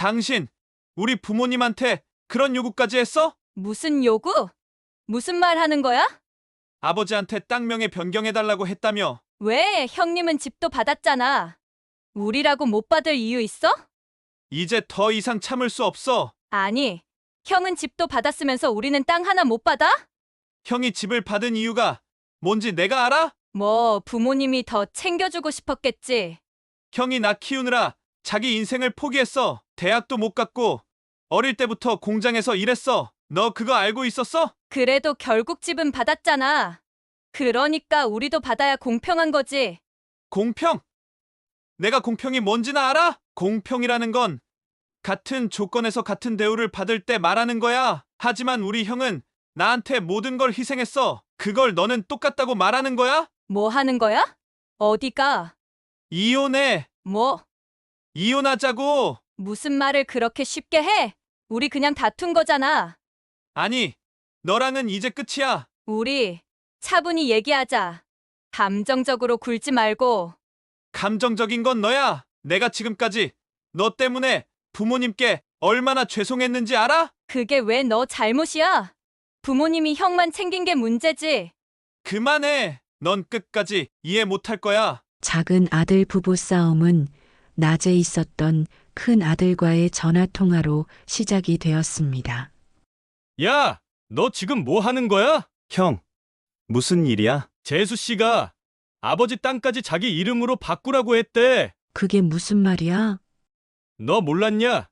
당신, 우리 부모님한테 그런 요구까지 했어? 무슨 요구? 무슨 말 하는 거야? 아버지한테 땅 명의 변경해달라고 했다며. 왜 형님은 집도 받았잖아. 우리라고 못 받을 이유 있어? 이제 더 이상 참을 수 없어. 아니, 형은 집도 받았으면서 우리는 땅 하나 못 받아? 형이 집을 받은 이유가 뭔지 내가 알아? 뭐 부모님이 더 챙겨주고 싶었겠지. 형이 나 키우느라 자기 인생을 포기했어. 대학도 못 갔고 어릴 때부터 공장에서 일했어. 너 그거 알고 있었어? 그래도 결국 집은 받았잖아. 그러니까 우리도 받아야 공평한 거지. 공평? 내가 공평이 뭔지나 알아? 공평이라는 건 같은 조건에서 같은 대우를 받을 때 말하는 거야. 하지만 우리 형은 나한테 모든 걸 희생했어. 그걸 너는 똑같다고 말하는 거야? 뭐 하는 거야? 어디가? 이혼해. 뭐? 이혼하자고. 무슨 말을 그렇게 쉽게 해? 우리 그냥 다툰 거잖아. 아니, 너랑은 이제 끝이야. 우리 차분히 얘기하자. 감정적으로 굴지 말고. 감정적인 건 너야. 내가 지금까지 너 때문에 부모님께 얼마나 죄송했는지 알아? 그게 왜 너 잘못이야? 부모님이 형만 챙긴 게 문제지. 그만해. 넌 끝까지 이해 못할 거야. 작은 아들 부부 싸움은 낮에 있었던 큰 아들과의 전화 통화로 시작이 되었습니다. 야, 너 지금 뭐 하는 거야? 형, 무슨 일이야? 재수 씨가 아버지 땅까지 자기 이름으로 바꾸라고 했대. 그게 무슨 말이야? 너 몰랐냐?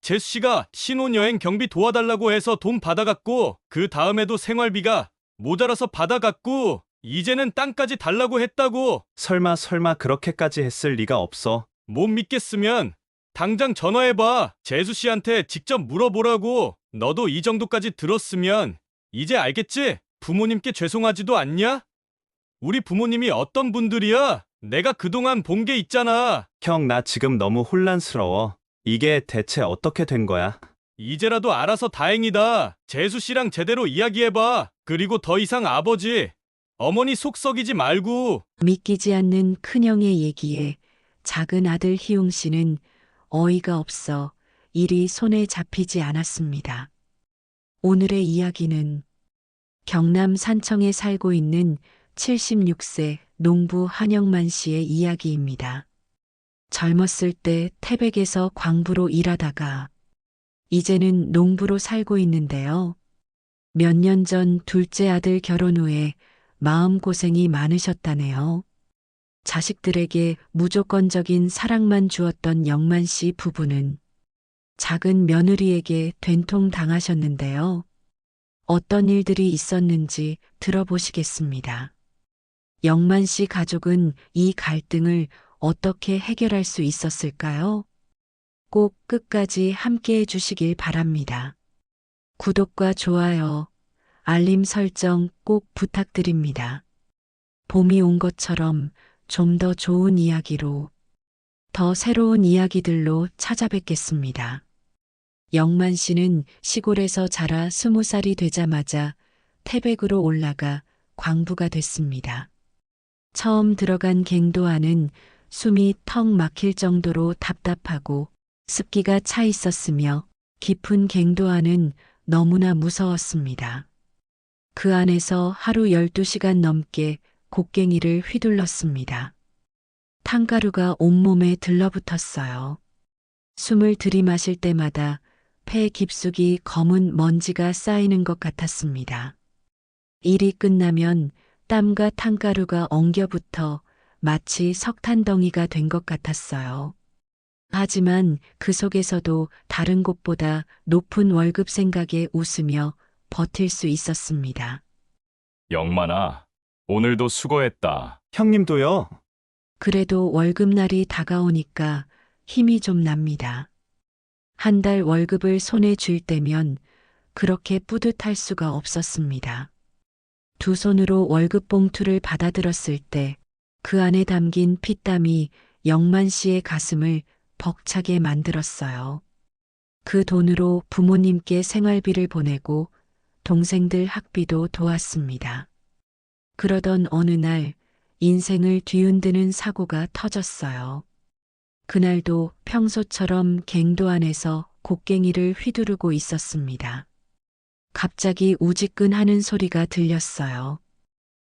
재수 씨가 신혼여행 경비 도와달라고 해서 돈 받아갔고 그 다음에도 생활비가 모자라서 받아갔고 이제는 땅까지 달라고 했다고. 설마 그렇게까지 했을 리가 없어. 못 믿겠으면 당장 전화해봐. 재수 씨한테 직접 물어보라고. 너도 이 정도까지 들었으면 이제 알겠지? 부모님께 죄송하지도 않냐? 우리 부모님이 어떤 분들이야? 내가 그동안 본 게 있잖아. 형, 나 지금 너무 혼란스러워. 이게 대체 어떻게 된 거야? 이제라도 알아서 다행이다. 재수 씨랑 제대로 이야기해봐. 그리고 더 이상 아버지, 어머니 속 썩이지 말고. 믿기지 않는 큰형의 얘기에 작은 아들 희웅 씨는 어이가 없어 일이 손에 잡히지 않았습니다. 오늘의 이야기는 경남 산청에 살고 있는 76세 농부 한영만 씨의 이야기입니다. 젊었을 때 태백에서 광부로 일하다가 이제는 농부로 살고 있는데요. 몇 년 전 둘째 아들 결혼 후에 마음고생이 많으셨다네요. 자식들에게 무조건적인 사랑만 주었던 영만 씨 부부는 작은 며느리에게 된통당하셨는데요. 어떤 일들이 있었는지 들어보시겠습니다. 영만 씨 가족은 이 갈등을 어떻게 해결할 수 있었을까요? 꼭 끝까지 함께 해주시길 바랍니다. 구독과 좋아요, 알림 설정 꼭 부탁드립니다. 봄이 온 것처럼 좀 더 좋은 이야기로, 더 새로운 이야기들로 찾아뵙겠습니다. 영만 씨는 시골에서 자라 20살이 되자마자 태백으로 올라가 광부가 됐습니다. 처음 들어간 갱도안은 숨이 턱 막힐 정도로 답답하고 습기가 차 있었으며 깊은 갱도안은 너무나 무서웠습니다. 그 안에서 하루 12시간 넘게 곡괭이를 휘둘렀습니다. 탕가루가 온몸에 들러붙었어요. 숨을 들이마실 때마다 폐 깊숙이 검은 먼지가 쌓이는 것 같았습니다. 일이 끝나면 땀과 탕가루가 엉겨붙어 마치 석탄덩이가 된 것 같았어요. 하지만 그 속에서도 다른 곳보다 높은 월급 생각에 웃으며 버틸 수 있었습니다. 영만아, 오늘도 수고했다. 형님도요? 그래도 월급날이 다가오니까 힘이 좀 납니다. 한 달 월급을 손에 쥘 때면 그렇게 뿌듯할 수가 없었습니다. 두 손으로 월급 봉투를 받아들었을 때 그 안에 담긴 피땀이 영만 씨의 가슴을 벅차게 만들었어요. 그 돈으로 부모님께 생활비를 보내고 동생들 학비도 도왔습니다. 그러던 어느 날 인생을 뒤흔드는 사고가 터졌어요. 그날도 평소처럼 갱도 안에서 곡괭이를 휘두르고 있었습니다. 갑자기 우지끈하는 소리가 들렸어요.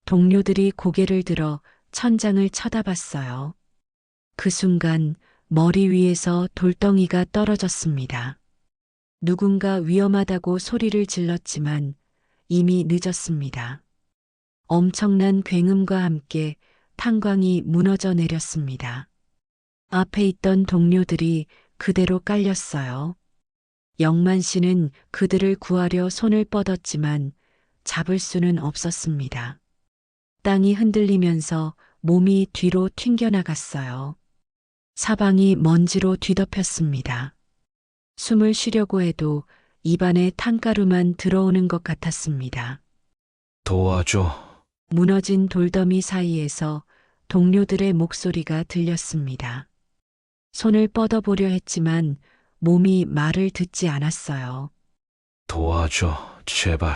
동료들이 고개를 들어 천장을 쳐다봤어요. 그 순간 머리 위에서 돌덩이가 떨어졌습니다. 누군가 위험하다고 소리를 질렀지만 이미 늦었습니다. 엄청난 굉음과 함께 탄광이 무너져 내렸습니다. 앞에 있던 동료들이 그대로 깔렸어요. 영만 씨는 그들을 구하려 손을 뻗었지만 잡을 수는 없었습니다. 땅이 흔들리면서 몸이 뒤로 튕겨나갔어요. 사방이 먼지로 뒤덮였습니다. 숨을 쉬려고 해도 입안에 탄가루만 들어오는 것 같았습니다. 도와줘. 무너진 돌더미 사이에서 동료들의 목소리가 들렸습니다. 손을 뻗어보려 했지만 몸이 말을 듣지 않았어요. 도와줘. 제발.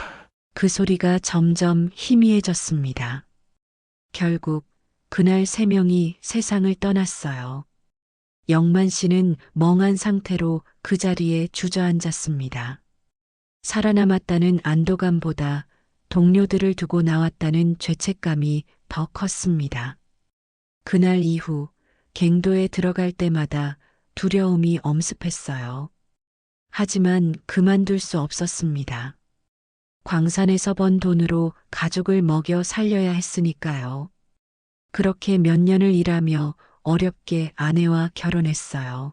그 소리가 점점 희미해졌습니다. 결국 그날 3명이 세상을 떠났어요. 영만 씨는 멍한 상태로 그 자리에 주저앉았습니다. 살아남았다는 안도감보다 동료들을 두고 나왔다는 죄책감이 더 컸습니다. 그날 이후 갱도에 들어갈 때마다 두려움이 엄습했어요. 하지만 그만둘 수 없었습니다. 광산에서 번 돈으로 가족을 먹여 살려야 했으니까요. 그렇게 몇 년을 일하며 어렵게 아내와 결혼했어요.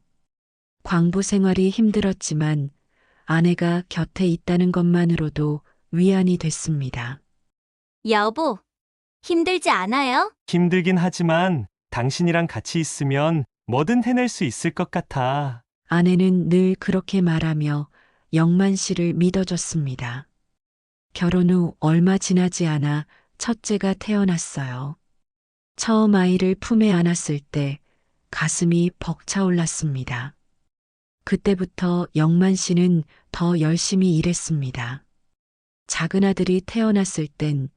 광부 생활이 힘들었지만 아내가 곁에 있다는 것만으로도 위안이 됐습니다. 여보, 힘들지 않아요? 힘들긴 하지만 당신이랑 같이 있으면 뭐든 해낼 수 있을 것 같아. 아내는 늘 그렇게 말하며 영만 씨를 믿어줬습니다. 결혼 후 얼마 지나지 않아 첫째가 태어났어요. 처음 아이를 품에 안았을 때 가슴이 벅차올랐습니다. 그때부터 영만 씨는 더 열심히 일했습니다. 작은 아들이 태어났을 땐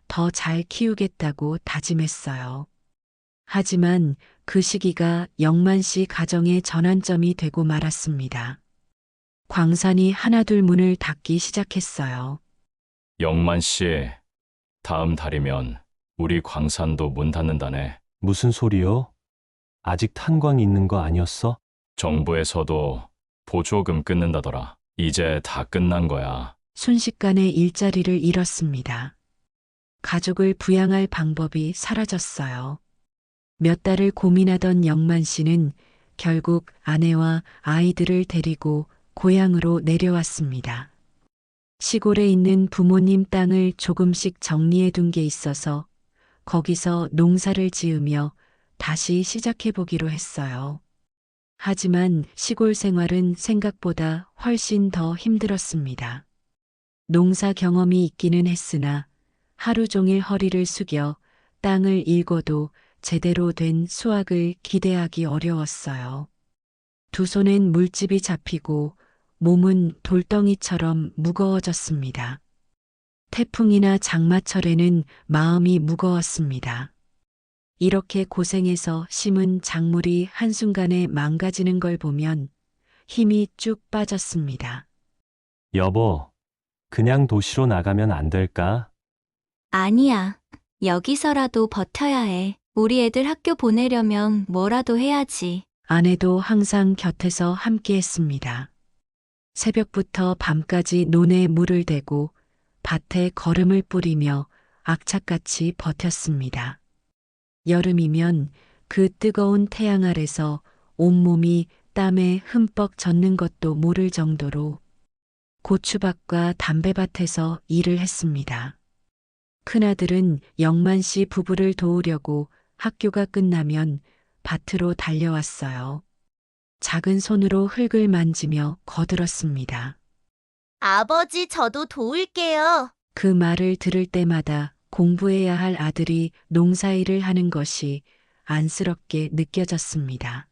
더 잘 키우겠다고 다짐했어요. 하지만 그 시기가 영만 씨 가정의 전환점이 되고 말았습니다. 광산이 하나둘 문을 닫기 시작했어요. 영만 씨, 다음 달이면 우리 광산도 문 닫는다네. 무슨 소리요? 아직 탄광이 있는 거 아니었어? 정부에서도 보조금 끊는다더라. 이제 다 끝난 거야. 순식간에 일자리를 잃었습니다. 가족을 부양할 방법이 사라졌어요. 몇 달을 고민하던 영만 씨는 결국 아내와 아이들을 데리고 고향으로 내려왔습니다. 시골에 있는 부모님 땅을 조금씩 정리해 둔 게 있어서 거기서 농사를 지으며 다시 시작해 보기로 했어요. 하지만 시골 생활은 생각보다 훨씬 더 힘들었습니다. 농사 경험이 있기는 했으나 하루 종일 허리를 숙여 땅을 일궈도 제대로 된 수확을 기대하기 어려웠어요. 두 손엔 물집이 잡히고 몸은 돌덩이처럼 무거워졌습니다. 태풍이나 장마철에는 마음이 무거웠습니다. 이렇게 고생해서 심은 작물이 한순간에 망가지는 걸 보면 힘이 쭉 빠졌습니다. 여보, 그냥 도시로 나가면 안 될까? 아니야. 여기서라도 버텨야 해. 우리 애들 학교 보내려면 뭐라도 해야지. 아내도 항상 곁에서 함께 했습니다. 새벽부터 밤까지 논에 물을 대고 밭에 거름을 뿌리며 악착같이 버텼습니다. 여름이면 그 뜨거운 태양 아래서 온몸이 땀에 흠뻑 젖는 것도 모를 정도로 고추밭과 담배밭에서 일을 했습니다. 큰아들은 영만 씨 부부를 도우려고 학교가 끝나면 밭으로 달려왔어요. 작은 손으로 흙을 만지며 거들었습니다. 아버지, 저도 도울게요. 그 말을 들을 때마다 공부해야 할 아들이 농사일을 하는 것이 안쓰럽게 느껴졌습니다.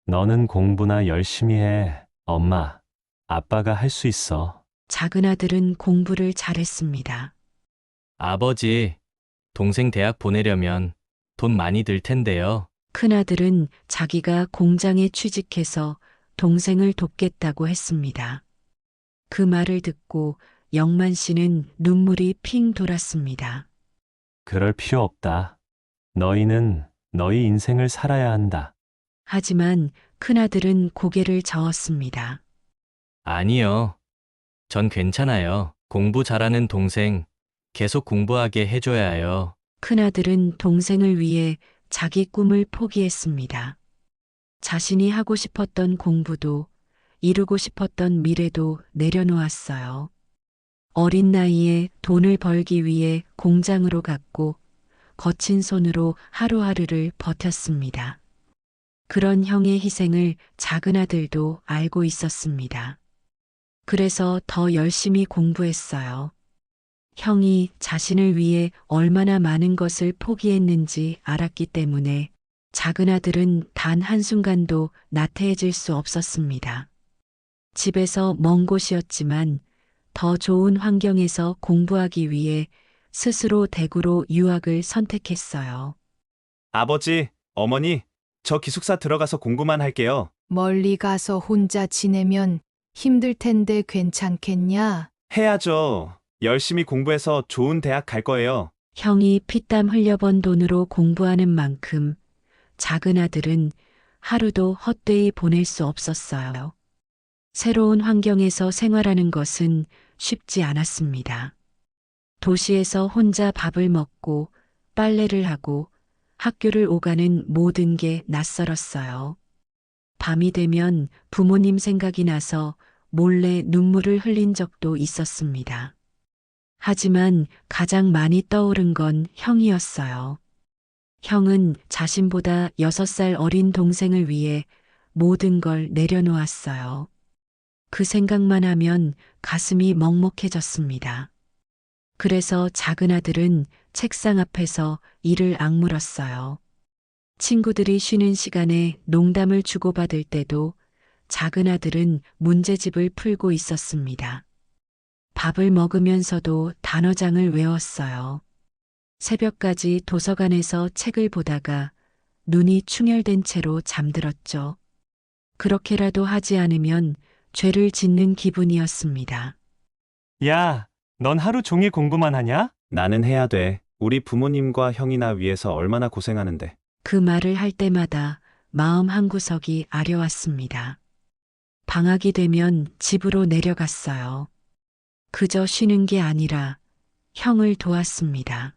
너는 공부나 열심히 해. 엄마, 아빠가 할 수 있어. 작은 아들은 공부를 잘했습니다. 아버지, 동생 대학 보내려면 돈 많이 들 텐데요. 큰아들은 자기가 공장에 취직해서 동생을 돕겠다고 했습니다. 그 말을 듣고 영만 씨는 눈물이 핑 돌았습니다. 그럴 필요 없다. 너희는 너희 인생을 살아야 한다. 하지만 큰아들은 고개를 저었습니다. 아니요. 전 괜찮아요. 공부 잘하는 동생 계속 공부하게 해줘야 해요. 큰아들은 동생을 위해 자기 꿈을 포기했습니다. 자신이 하고 싶었던 공부도 이루고 싶었던 미래도 내려놓았어요. 어린 나이에 돈을 벌기 위해 공장으로 갔고 거친 손으로 하루하루를 버텼습니다. 그런 형의 희생을 작은 아들도 알고 있었습니다. 그래서 더 열심히 공부했어요. 형이 자신을 위해 얼마나 많은 것을 포기했는지 알았기 때문에 작은 아들은 단 한순간도 나태해질 수 없었습니다. 집에서 먼 곳이었지만 더 좋은 환경에서 공부하기 위해 스스로 대구로 유학을 선택했어요. 아버지, 어머니, 저 기숙사 들어가서 공부만 할게요. 멀리 가서 혼자 지내면 힘들 텐데 괜찮겠냐? 해야죠. 열심히 공부해서 좋은 대학 갈 거예요. 형이 피땀 흘려번 돈으로 공부하는 만큼 작은 아들은 하루도 헛되이 보낼 수 없었어요. 새로운 환경에서 생활하는 것은 쉽지 않았습니다. 도시에서 혼자 밥을 먹고 빨래를 하고 학교를 오가는 모든 게 낯설었어요. 밤이 되면 부모님 생각이 나서 몰래 눈물을 흘린 적도 있었습니다. 하지만 가장 많이 떠오른 건 형이었어요. 형은 자신보다 6살 어린 동생을 위해 모든 걸 내려놓았어요. 그 생각만 하면 가슴이 먹먹해졌습니다. 그래서 작은 아들은 책상 앞에서 이를 악물었어요. 친구들이 쉬는 시간에 농담을 주고받을 때도 작은 아들은 문제집을 풀고 있었습니다. 밥을 먹으면서도 단어장을 외웠어요. 새벽까지 도서관에서 책을 보다가 눈이 충혈된 채로 잠들었죠. 그렇게라도 하지 않으면 죄를 짓는 기분이었습니다. 야, 넌 하루 종일 공부만 하냐? 나는 해야 돼. 우리 부모님과 형이나 위해서 얼마나 고생하는데. 그 말을 할 때마다 마음 한구석이 아려왔습니다. 방학이 되면 집으로 내려갔어요. 그저 쉬는 게 아니라 형을 도왔습니다.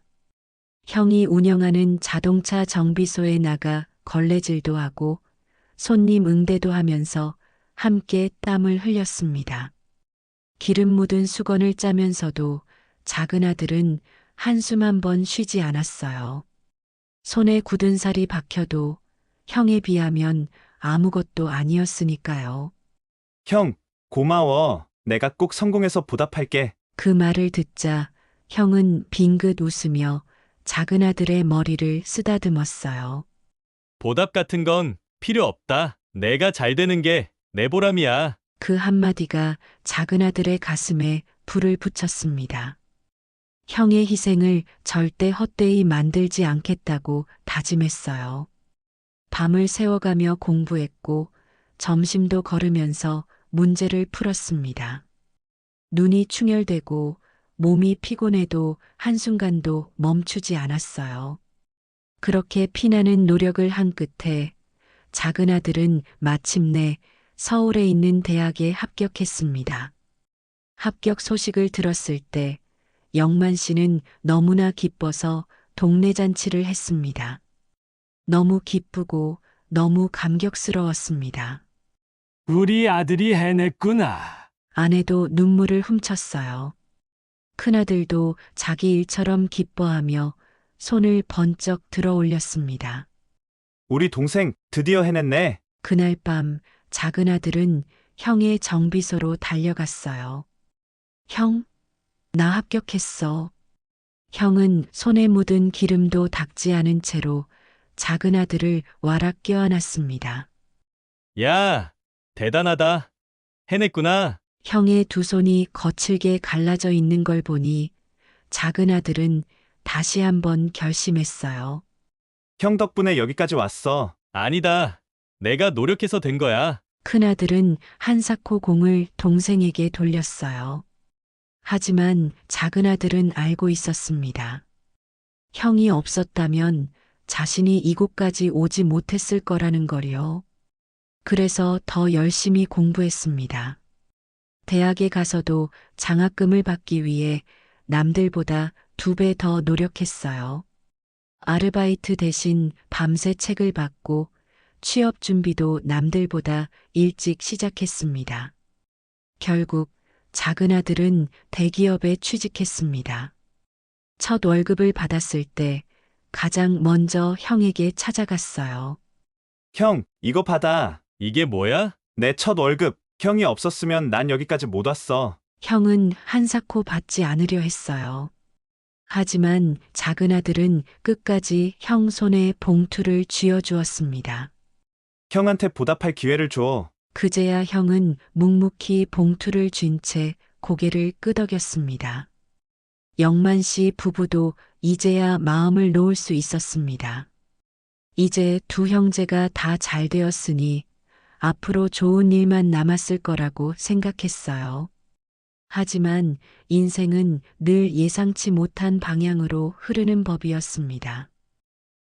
형이 운영하는 자동차 정비소에 나가 걸레질도 하고 손님 응대도 하면서 함께 땀을 흘렸습니다. 기름 묻은 수건을 짜면서도 작은 아들은 한숨 한 번 쉬지 않았어요. 손에 굳은 살이 박혀도 형에 비하면 아무것도 아니었으니까요. 형, 고마워. 내가 꼭 성공해서 보답할게. 그 말을 듣자 형은 빙긋 웃으며 작은 아들의 머리를 쓰다듬었어요. 보답 같은 건 필요 없다. 내가 잘 되는 게 내 보람이야. 그 한마디가 작은 아들의 가슴에 불을 붙였습니다. 형의 희생을 절대 헛되이 만들지 않겠다고 다짐했어요. 밤을 새워가며 공부했고 점심도 거르면서 문제를 풀었습니다. 눈이 충혈되고 몸이 피곤해도 한순간도 멈추지 않았어요. 그렇게 피나는 노력을 한 끝에 작은 아들은 마침내 서울에 있는 대학에 합격했습니다. 합격 소식을 들었을 때 영만 씨는 너무나 기뻐서 동네 잔치를 했습니다. 너무 기쁘고 너무 감격스러웠습니다. 우리 아들이 해냈구나. 아내도 눈물을 훔쳤어요. 큰아들도 자기 일처럼 기뻐하며 손을 번쩍 들어 올렸습니다. 우리 동생 드디어 해냈네. 그날 밤 작은 아들은 형의 정비소로 달려갔어요. 형, 나 합격했어. 형은 손에 묻은 기름도 닦지 않은 채로 작은 아들을 와락 껴안았습니다. 야, 대단하다. 해냈구나. 형의 두 손이 거칠게 갈라져 있는 걸 보니 작은 아들은 다시 한번 결심했어요. 형 덕분에 여기까지 왔어. 아니다. 내가 노력해서 된 거야. 큰아들은 한사코 공을 동생에게 돌렸어요. 하지만 작은아들은 알고 있었습니다. 형이 없었다면 자신이 이곳까지 오지 못했을 거라는 걸요. 그래서 더 열심히 공부했습니다. 대학에 가서도 장학금을 받기 위해 남들보다 2배 더 노력했어요. 아르바이트 대신 밤새 책을 받고 취업 준비도 남들보다 일찍 시작했습니다. 결국 작은 아들은 대기업에 취직했습니다. 첫 월급을 받았을 때 가장 먼저 형에게 찾아갔어요. 형, 이거 받아. 이게 뭐야? 내 첫 월급. 형이 없었으면 난 여기까지 못 왔어. 형은 한사코 받지 않으려 했어요. 하지만 작은 아들은 끝까지 형 손에 봉투를 쥐어주었습니다. 형한테 보답할 기회를 줘. 그제야 형은 묵묵히 봉투를 쥔 채 고개를 끄덕였습니다. 영만 씨 부부도 이제야 마음을 놓을 수 있었습니다. 이제 두 형제가 다 잘 되었으니 앞으로 좋은 일만 남았을 거라고 생각했어요. 하지만 인생은 늘 예상치 못한 방향으로 흐르는 법이었습니다.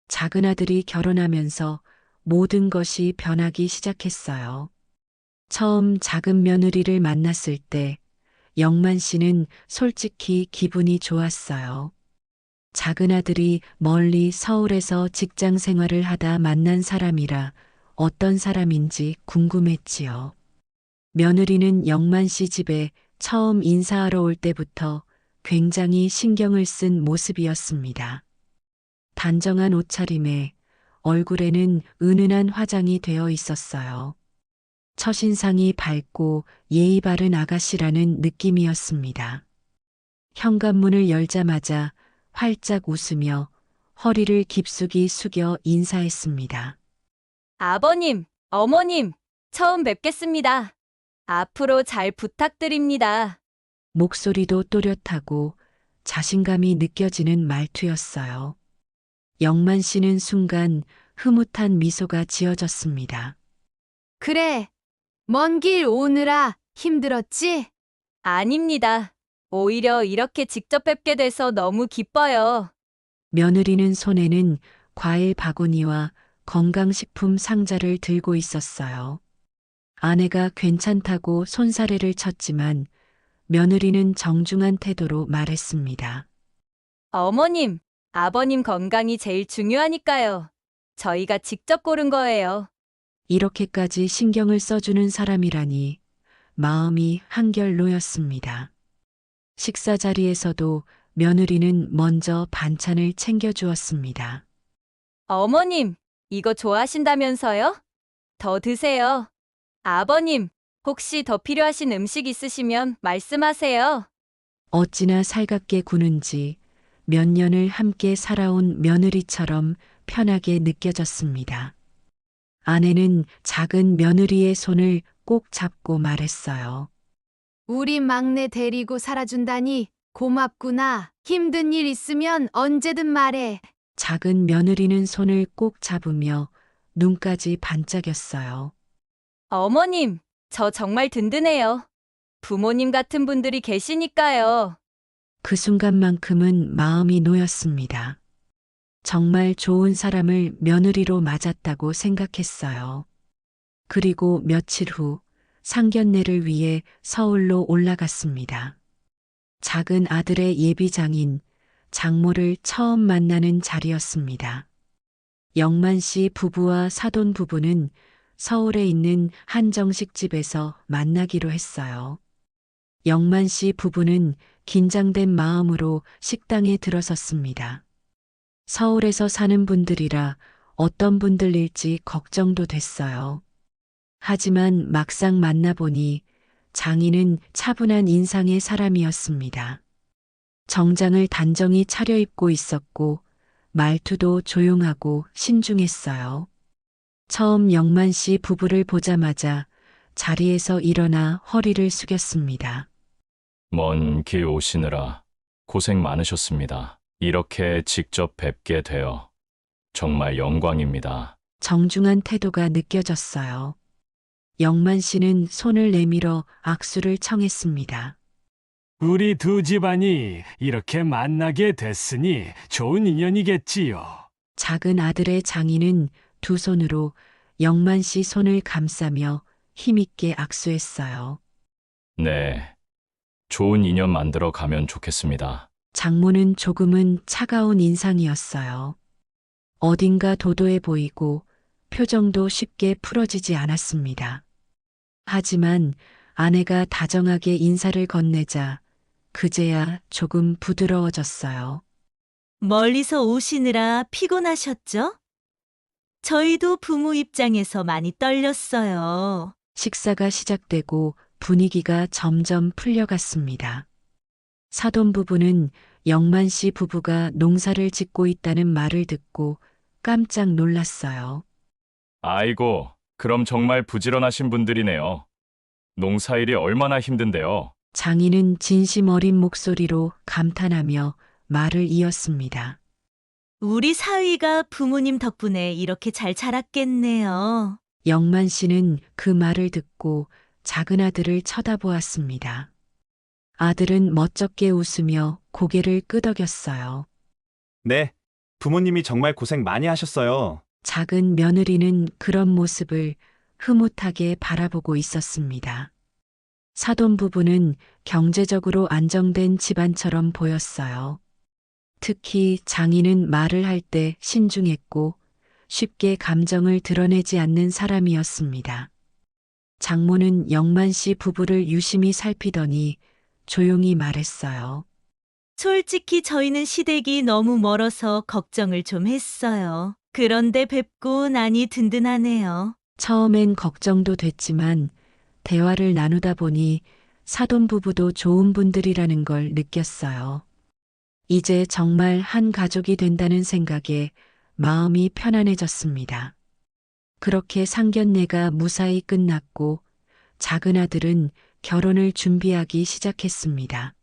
작은 아들이 결혼하면서 모든 것이 변하기 시작했어요. 처음 작은 며느리를 만났을 때 영만 씨는 솔직히 기분이 좋았어요. 작은 아들이 멀리 서울에서 직장 생활을 하다 만난 사람이라 어떤 사람인지 궁금했지요. 며느리는 영만 씨 집에 처음 인사하러 올 때부터 굉장히 신경을 쓴 모습이었습니다. 단정한 옷차림에 얼굴에는 은은한 화장이 되어 있었어요. 첫인상이 밝고 예의 바른 아가씨라는 느낌이었습니다. 현관문을 열자마자 활짝 웃으며 허리를 깊숙이 숙여 인사했습니다. 아버님, 어머님, 처음 뵙겠습니다. 앞으로 잘 부탁드립니다. 목소리도 또렷하고 자신감이 느껴지는 말투였어요. 영만 씨는 순간 흐뭇한 미소가 지어졌습니다. 그래, 먼 길 오느라 힘들었지? 아닙니다. 오히려 이렇게 직접 뵙게 돼서 너무 기뻐요. 며느리는 손에는 과일 바구니와 건강식품 상자를 들고 있었어요. 아내가 괜찮다고 손사래를 쳤지만 며느리는 정중한 태도로 말했습니다. 어머님, 아버님 건강이 제일 중요하니까요. 저희가 직접 고른 거예요. 이렇게까지 신경을 써주는 사람이라니 마음이 한결 놓였습니다. 식사 자리에서도 며느리는 먼저 반찬을 챙겨주었습니다. 어머님, 이거 좋아하신다면서요? 더 드세요. 아버님, 혹시 더 필요하신 음식 있으시면 말씀하세요. 어찌나 살갑게 구는지 몇 년을 함께 살아온 며느리처럼 편하게 느껴졌습니다. 아내는 작은 며느리의 손을 꼭 잡고 말했어요. 우리 막내 데리고 살아준다니 고맙구나. 힘든 일 있으면 언제든 말해. 작은 며느리는 손을 꼭 잡으며 눈까지 반짝였어요. 어머님, 저 정말 든든해요. 부모님 같은 분들이 계시니까요. 그 순간만큼은 마음이 놓였습니다. 정말 좋은 사람을 며느리로 맞았다고 생각했어요. 그리고 며칠 후 상견례를 위해 서울로 올라갔습니다. 작은 아들의 예비장인 장모를 처음 만나는 자리였습니다. 영만 씨 부부와 사돈 부부는 서울에 있는 한정식집에서 만나기로 했어요. 영만 씨 부부는 긴장된 마음으로 식당에 들어섰습니다. 서울에서 사는 분들이라 어떤 분들일지 걱정도 됐어요. 하지만 막상 만나보니 장인은 차분한 인상의 사람이었습니다. 정장을 단정히 차려입고 있었고 말투도 조용하고 신중했어요. 처음 영만 씨 부부를 보자마자 자리에서 일어나 허리를 숙였습니다. 먼 길 오시느라 고생 많으셨습니다. 이렇게 직접 뵙게 되어 정말 영광입니다. 정중한 태도가 느껴졌어요. 영만 씨는 손을 내밀어 악수를 청했습니다. 우리 두 집안이 이렇게 만나게 됐으니 좋은 인연이겠지요. 작은 아들의 장인은 두 손으로 영만 씨 손을 감싸며 힘있게 악수했어요. 네. 좋은 인연 만들어 가면 좋겠습니다. 장모는 조금은 차가운 인상이었어요. 어딘가 도도해 보이고 표정도 쉽게 풀어지지 않았습니다. 하지만 아내가 다정하게 인사를 건네자 그제야 조금 부드러워졌어요. 멀리서 오시느라 피곤하셨죠? 저희도 부모 입장에서 많이 떨렸어요. 식사가 시작되고 분위기가 점점 풀려갔습니다. 사돈 부부는 영만 씨 부부가 농사를 짓고 있다는 말을 듣고 깜짝 놀랐어요. 아이고, 그럼 정말 부지런하신 분들이네요. 농사일이 얼마나 힘든데요. 장인은 진심 어린 목소리로 감탄하며 말을 이었습니다. 우리 사위가 부모님 덕분에 이렇게 잘 자랐겠네요. 영만 씨는 그 말을 듣고 작은 아들을 쳐다보았습니다. 아들은 멋쩍게 웃으며 고개를 끄덕였어요. 네, 부모님이 정말 고생 많이 하셨어요. 작은 며느리는 그런 모습을 흐뭇하게 바라보고 있었습니다. 사돈 부부는 경제적으로 안정된 집안처럼 보였어요. 특히 장인은 말을 할 때 신중했고 쉽게 감정을 드러내지 않는 사람이었습니다. 장모는 영만 씨 부부를 유심히 살피더니 조용히 말했어요. 솔직히 저희는 시댁이 너무 멀어서 걱정을 좀 했어요. 그런데 뵙고 나니 든든하네요. 처음엔 걱정도 됐지만 대화를 나누다 보니 사돈 부부도 좋은 분들이라는 걸 느꼈어요. 이제 정말 한 가족이 된다는 생각에 마음이 편안해졌습니다. 그렇게 상견례가 무사히 끝났고 작은 아들은 결혼을 준비하기 시작했습니다.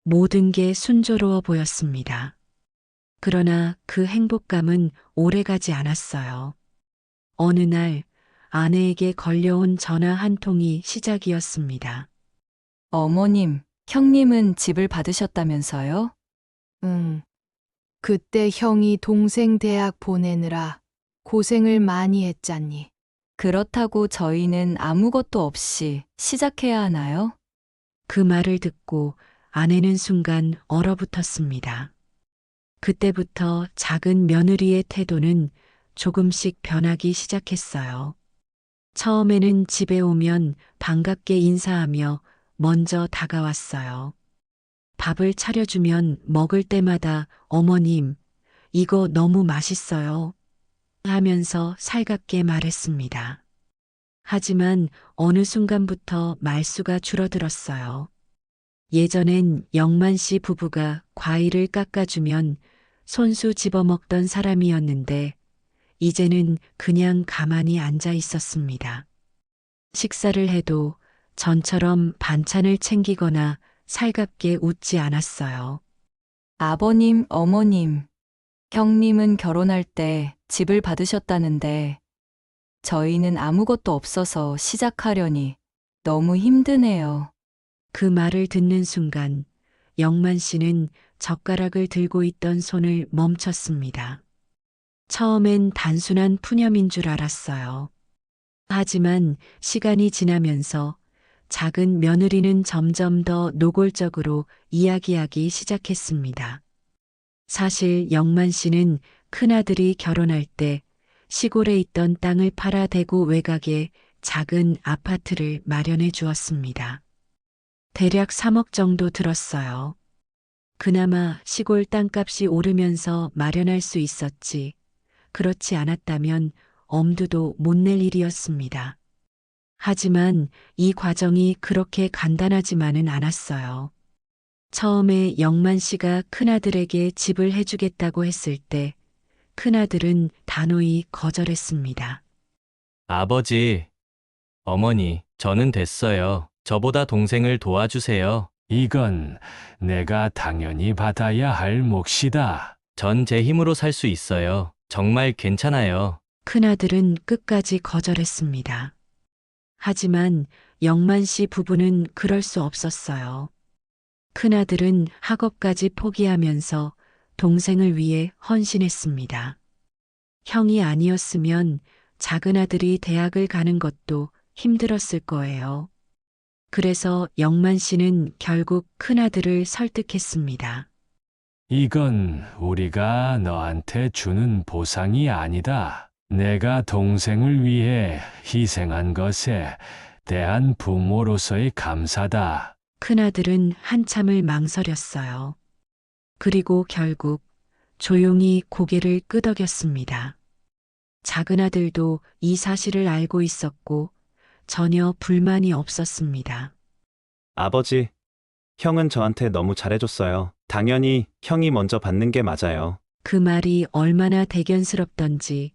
모든 게 순조로워 보였습니다. 그러나 그 행복감은 오래가지 않았어요. 어느 날 아내에게 걸려온 전화 한 통이 시작이었습니다. 어머님, 형님은 집을 받으셨다면서요? 응. 그때 형이 동생 대학 보내느라 고생을 많이 했잖니. 그렇다고 저희는 아무것도 없이 시작해야 하나요? 그 말을 듣고 아내는 순간 얼어붙었습니다. 그때부터 작은 며느리의 태도는 조금씩 변하기 시작했어요. 처음에는 집에 오면 반갑게 인사하며 먼저 다가왔어요. 밥을 차려주면 먹을 때마다 어머님, 이거 너무 맛있어요. 하면서 살갑게 말했습니다. 하지만 어느 순간부터 말수가 줄어들었어요. 예전엔 영만 씨 부부가 과일을 깎아주면 손수 집어먹던 사람이었는데 이제는 그냥 가만히 앉아 있었습니다. 식사를 해도 전처럼 반찬을 챙기거나 살갑게 웃지 않았어요. 아버님, 어머님, 형님은 결혼할 때 집을 받으셨다는데 저희는 아무것도 없어서 시작하려니 너무 힘드네요. 그 말을 듣는 순간 영만 씨는 젓가락을 들고 있던 손을 멈췄습니다. 처음엔 단순한 푸념인 줄 알았어요. 하지만 시간이 지나면서 작은 며느리는 점점 더 노골적으로 이야기하기 시작했습니다. 사실 영만 씨는 큰아들이 결혼할 때 시골에 있던 땅을 팔아 대구 외곽에 작은 아파트를 마련해 주었습니다. 대략 3억 정도 들었어요. 그나마 시골 땅값이 오르면서 마련할 수 있었지. 그렇지 않았다면 엄두도 못 낼 일이었습니다. 하지만 이 과정이 그렇게 간단하지만은 않았어요. 처음에 영만 씨가 큰아들에게 집을 해주겠다고 했을 때 큰아들은 단호히 거절했습니다. 아버지, 어머니, 저는 됐어요. 저보다 동생을 도와주세요. 이건 내가 당연히 받아야 할 몫이다. 전 제 힘으로 살 수 있어요. 정말 괜찮아요. 큰아들은 끝까지 거절했습니다. 하지만 영만 씨 부부는 그럴 수 없었어요. 큰아들은 학업까지 포기하면서 동생을 위해 헌신했습니다. 형이 아니었으면 작은아들이 대학을 가는 것도 힘들었을 거예요. 그래서 영만 씨는 결국 큰아들을 설득했습니다. 이건 우리가 너한테 주는 보상이 아니다. 내가 동생을 위해 희생한 것에 대한 부모로서의 감사다. 큰아들은 한참을 망설였어요. 그리고 결국 조용히 고개를 끄덕였습니다. 작은아들도 이 사실을 알고 있었고 전혀 불만이 없었습니다. 아버지, 형은 저한테 너무 잘해줬어요. 당연히 형이 먼저 받는 게 맞아요. 그 말이 얼마나 대견스럽던지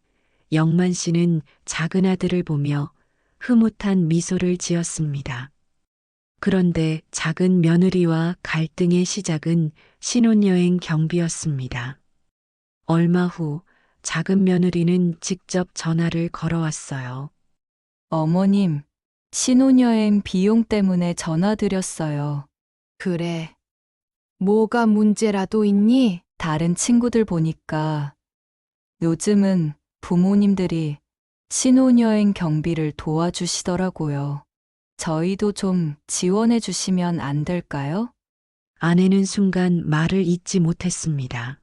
영만 씨는 작은아들을 보며 흐뭇한 미소를 지었습니다. 그런데 작은 며느리와 갈등의 시작은 신혼여행 경비였습니다. 얼마 후 작은 며느리는 직접 전화를 걸어왔어요. 어머님, 신혼여행 비용 때문에 전화드렸어요. 그래. 뭐가 문제라도 있니? 다른 친구들 보니까 요즘은 부모님들이 신혼여행 경비를 도와주시더라고요. 저희도 좀 지원해 주시면 안 될까요? 아내는 순간 말을 잇지 못했습니다.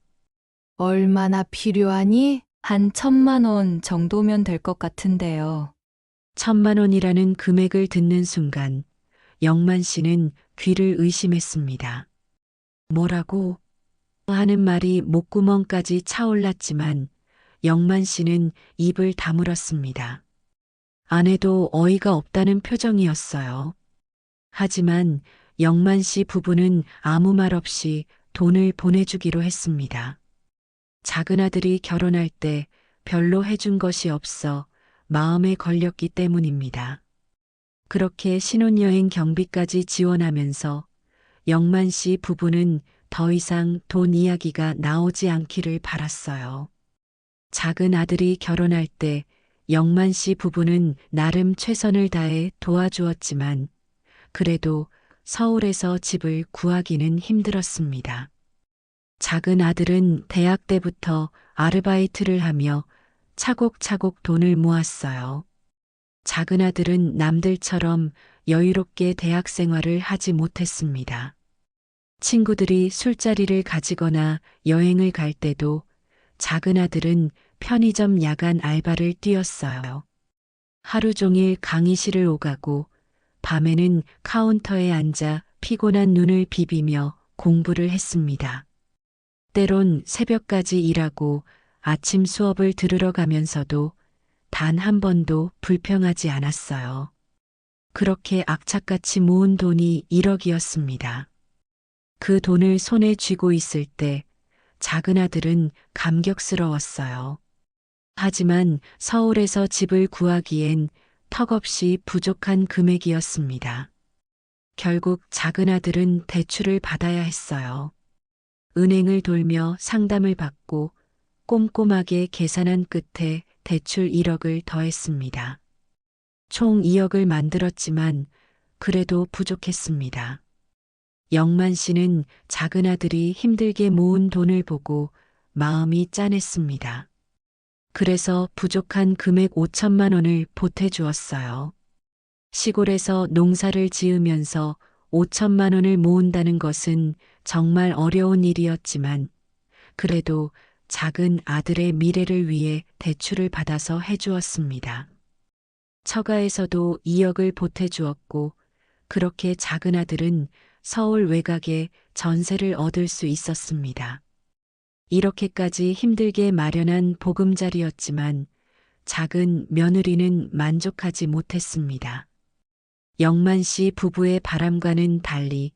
얼마나 필요하니? 한 1,000만 원 정도면 될 것 같은데요. 1,000만 원이라는 금액을 듣는 순간 영만 씨는 귀를 의심했습니다. 뭐라고? 하는 말이 목구멍까지 차올랐지만 영만 씨는 입을 다물었습니다. 아내도 어이가 없다는 표정이었어요. 하지만 영만 씨 부부는 아무 말 없이 돈을 보내주기로 했습니다. 작은아들이 결혼할 때 별로 해준 것이 없어 마음에 걸렸기 때문입니다. 그렇게 신혼여행 경비까지 지원하면서 영만 씨 부부는 더 이상 돈 이야기가 나오지 않기를 바랐어요. 작은 아들이 결혼할 때 영만 씨 부부는 나름 최선을 다해 도와주었지만 그래도 서울에서 집을 구하기는 힘들었습니다. 작은 아들은 대학 때부터 아르바이트를 하며 차곡차곡 돈을 모았어요. 작은 아들은 남들처럼 여유롭게 대학 생활을 하지 못했습니다. 친구들이 술자리를 가지거나 여행을 갈 때도 작은 아들은 편의점 야간 알바를 뛰었어요. 하루 종일 강의실을 오가고 밤에는 카운터에 앉아 피곤한 눈을 비비며 공부를 했습니다. 때론 새벽까지 일하고 아침 수업을 들으러 가면서도 단 한 번도 불평하지 않았어요. 그렇게 악착같이 모은 돈이 1억이었습니다. 그 돈을 손에 쥐고 있을 때 작은 아들은 감격스러웠어요. 하지만 서울에서 집을 구하기엔 턱없이 부족한 금액이었습니다. 결국 작은 아들은 대출을 받아야 했어요. 은행을 돌며 상담을 받고 꼼꼼하게 계산한 끝에 대출 1억을 더했습니다. 총 2억을 만들었지만 그래도 부족했습니다. 영만 씨는 작은 아들이 힘들게 모은 돈을 보고 마음이 짠했습니다. 그래서 부족한 금액 5천만 원을 보태주었어요. 시골에서 농사를 지으면서 5천만 원을 모은다는 것은 정말 어려운 일이었지만 그래도 작은 아들의 미래를 위해 대출을 받아서 해주었습니다. 처가에서도 2억을 보태주었고 그렇게 작은 아들은 서울 외곽에 전세를 얻을 수 있었습니다. 이렇게까지 힘들게 마련한 보금자리였지만 작은 며느리는 만족하지 못했습니다. 영만 씨 부부의 바람과는 달리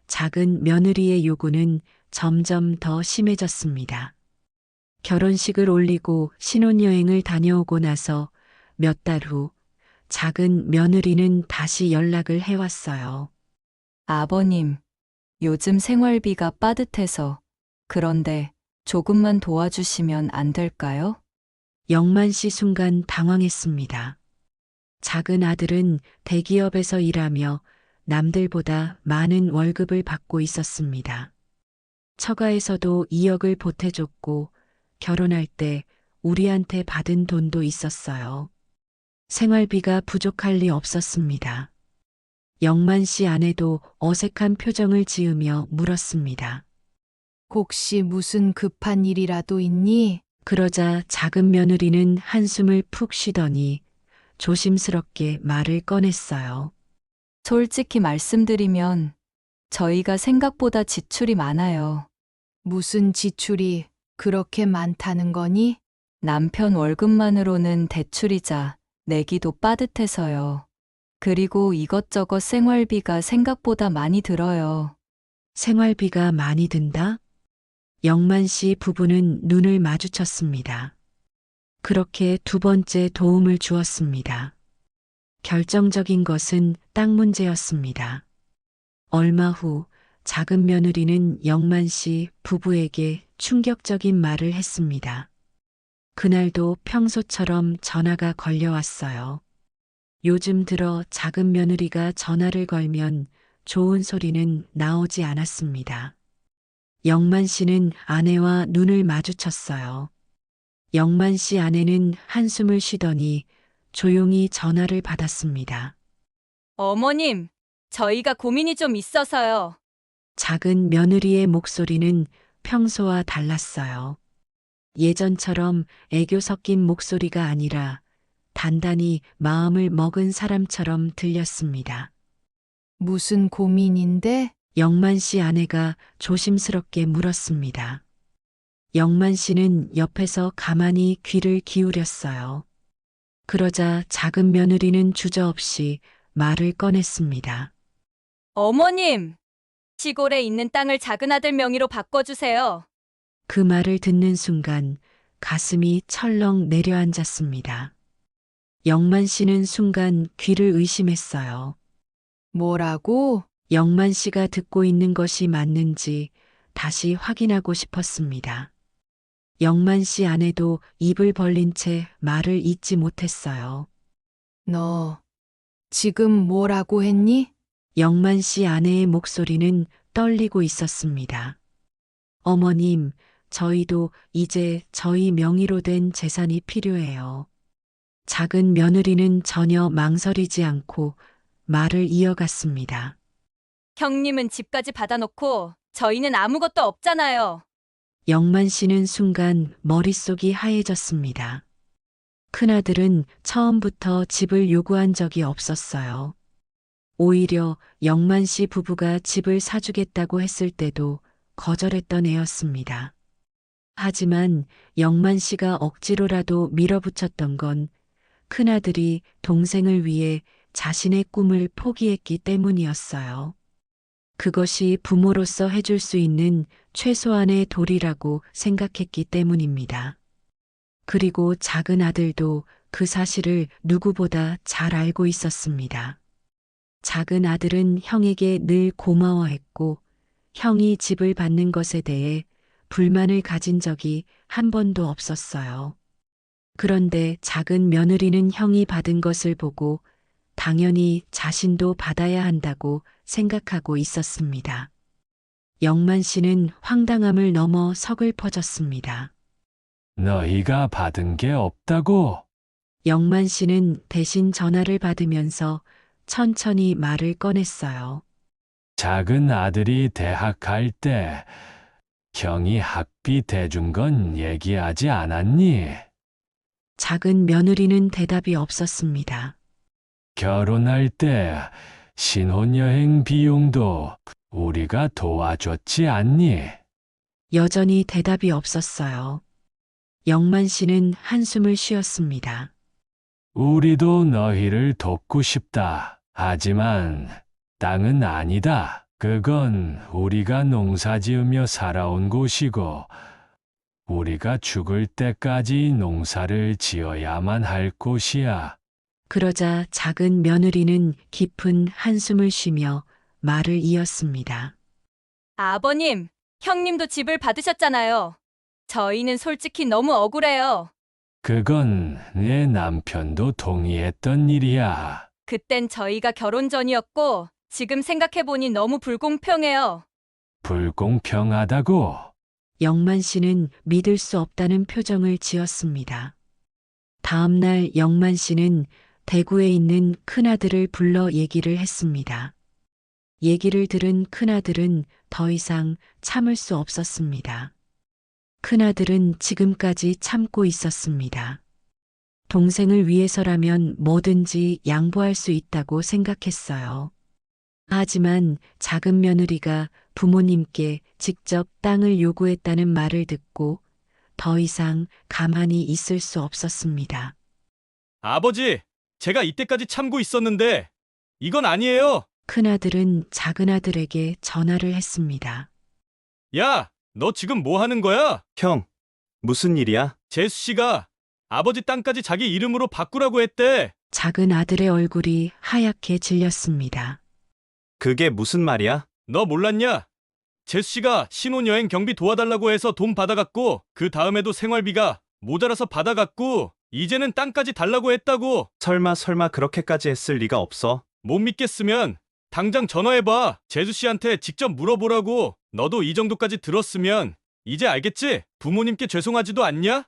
작은 며느리의 요구는 점점 더 심해졌습니다. 결혼식을 올리고 신혼여행을 다녀오고 나서 몇 달 후 작은 며느리는 다시 연락을 해왔어요. 아버님, 요즘 생활비가 빠듯해서 그런데 조금만 도와주시면 안 될까요? 영만 씨 순간 당황했습니다. 작은 아들은 대기업에서 일하며 남들보다 많은 월급을 받고 있었습니다. 처가에서도 2억을 보태줬고 결혼할 때 우리한테 받은 돈도 있었어요. 생활비가 부족할 리 없었습니다. 영만 씨 아내도 어색한 표정을 지으며 물었습니다. 혹시 무슨 급한 일이라도 있니? 그러자 작은 며느리는 한숨을 푹 쉬더니 조심스럽게 말을 꺼냈어요. 솔직히 말씀드리면 저희가 생각보다 지출이 많아요. 무슨 지출이 그렇게 많다는 거니? 남편 월급만으로는 대출이자 내기도 빠듯해서요. 그리고 이것저것 생활비가 생각보다 많이 들어요. 생활비가 많이 든다? 영만 씨 부부는 눈을 마주쳤습니다. 그렇게 두 번째 도움을 주었습니다. 결정적인 것은 땅 문제였습니다. 얼마 후 작은 며느리는 영만 씨 부부에게 충격적인 말을 했습니다. 그날도 평소처럼 전화가 걸려왔어요. 요즘 들어 작은 며느리가 전화를 걸면 좋은 소리는 나오지 않았습니다. 영만 씨는 아내와 눈을 마주쳤어요. 영만 씨 아내는 한숨을 쉬더니 조용히 전화를 받았습니다. 어머님, 저희가 고민이 좀 있어서요. 작은 며느리의 목소리는 평소와 달랐어요. 예전처럼 애교 섞인 목소리가 아니라 단단히 마음을 먹은 사람처럼 들렸습니다. 무슨 고민인데? 영만 씨 아내가 조심스럽게 물었습니다. 영만 씨는 옆에서 가만히 귀를 기울였어요. 그러자 작은 며느리는 주저없이 말을 꺼냈습니다. 어머님, 시골에 있는 땅을 작은 아들 명의로 바꿔주세요. 그 말을 듣는 순간 가슴이 철렁 내려앉았습니다. 영만 씨는 순간 귀를 의심했어요. 뭐라고? 영만 씨가 듣고 있는 것이 맞는지 다시 확인하고 싶었습니다. 영만 씨 아내도 입을 벌린 채 말을 잇지 못했어요. 너 지금 뭐라고 했니? 영만 씨 아내의 목소리는 떨리고 있었습니다. 어머님, 저희도 이제 저희 명의로 된 재산이 필요해요. 작은 며느리는 전혀 망설이지 않고 말을 이어갔습니다. 형님은 집까지 받아놓고 저희는 아무것도 없잖아요. 영만 씨는 순간 머릿속이 하얘졌습니다. 큰아들은 처음부터 집을 요구한 적이 없었어요. 오히려 영만 씨 부부가 집을 사주겠다고 했을 때도 거절했던 애였습니다. 하지만 영만 씨가 억지로라도 밀어붙였던 건 큰아들이 동생을 위해 자신의 꿈을 포기했기 때문이었어요. 그것이 부모로서 해줄 수 있는 최소한의 도리라고 생각했기 때문입니다. 그리고 작은 아들도 그 사실을 누구보다 잘 알고 있었습니다. 작은 아들은 형에게 늘 고마워했고 형이 집을 받는 것에 대해 불만을 가진 적이 한 번도 없었어요. 그런데 작은 며느리는 형이 받은 것을 보고 당연히 자신도 받아야 한다고 생각하고 있었습니다. 영만 씨는 황당함을 넘어 서글퍼졌습니다. 너희가 받은 게 없다고? 영만 씨는 대신 전화를 받으면서 천천히 말을 꺼냈어요. 작은 아들이 대학 갈 때 형이 학비 대준 건 얘기하지 않았니? 작은 며느리는 대답이 없었습니다. 결혼할 때 신혼여행 비용도 우리가 도와줬지 않니? 여전히 대답이 없었어요. 영만 씨는 한숨을 쉬었습니다. 우리도 너희를 돕고 싶다. 하지만 땅은 아니다. 그건 우리가 농사 지으며 살아온 곳이고 우리가 죽을 때까지 농사를 지어야만 할 곳이야. 그러자 작은 며느리는 깊은 한숨을 쉬며 말을 이었습니다. 아버님, 형님도 집을 받으셨잖아요. 저희는 솔직히 너무 억울해요. 그건 내 남편도 동의했던 일이야. 그땐 저희가 결혼 전이었고 지금 생각해보니 너무 불공평해요. 불공평하다고. 영만 씨는 믿을 수 없다는 표정을 지었습니다. 다음 날 영만 씨는 대구에 있는 큰아들을 불러 얘기를 했습니다. 얘기를 들은 큰아들은 더 이상 참을 수 없었습니다. 큰아들은 지금까지 참고 있었습니다. 동생을 위해서라면 뭐든지 양보할 수 있다고 생각했어요. 하지만 작은 며느리가 부모님께 직접 땅을 요구했다는 말을 듣고 더 이상 가만히 있을 수 없었습니다. 아버지, 제가 이때까지 참고 있었는데 이건 아니에요. 큰아들은 작은아들에게 전화를 했습니다. 야, 너 지금 뭐 하는 거야? 형, 무슨 일이야? 재수 씨가 아버지 땅까지 자기 이름으로 바꾸라고 했대. 작은 아들의 얼굴이 하얗게 질렸습니다. 그게 무슨 말이야? 너 몰랐냐? 재수 씨가 신혼여행 경비 도와달라고 해서 돈 받아갔고 그 다음에도 생활비가 모자라서 받아갔고 이제는 땅까지 달라고 했다고. 설마 그렇게까지 했을 리가 없어. 못 믿겠으면 당장 전화해봐. 재수 씨한테 직접 물어보라고. 너도 이 정도까지 들었으면 이제 알겠지? 부모님께 죄송하지도 않냐?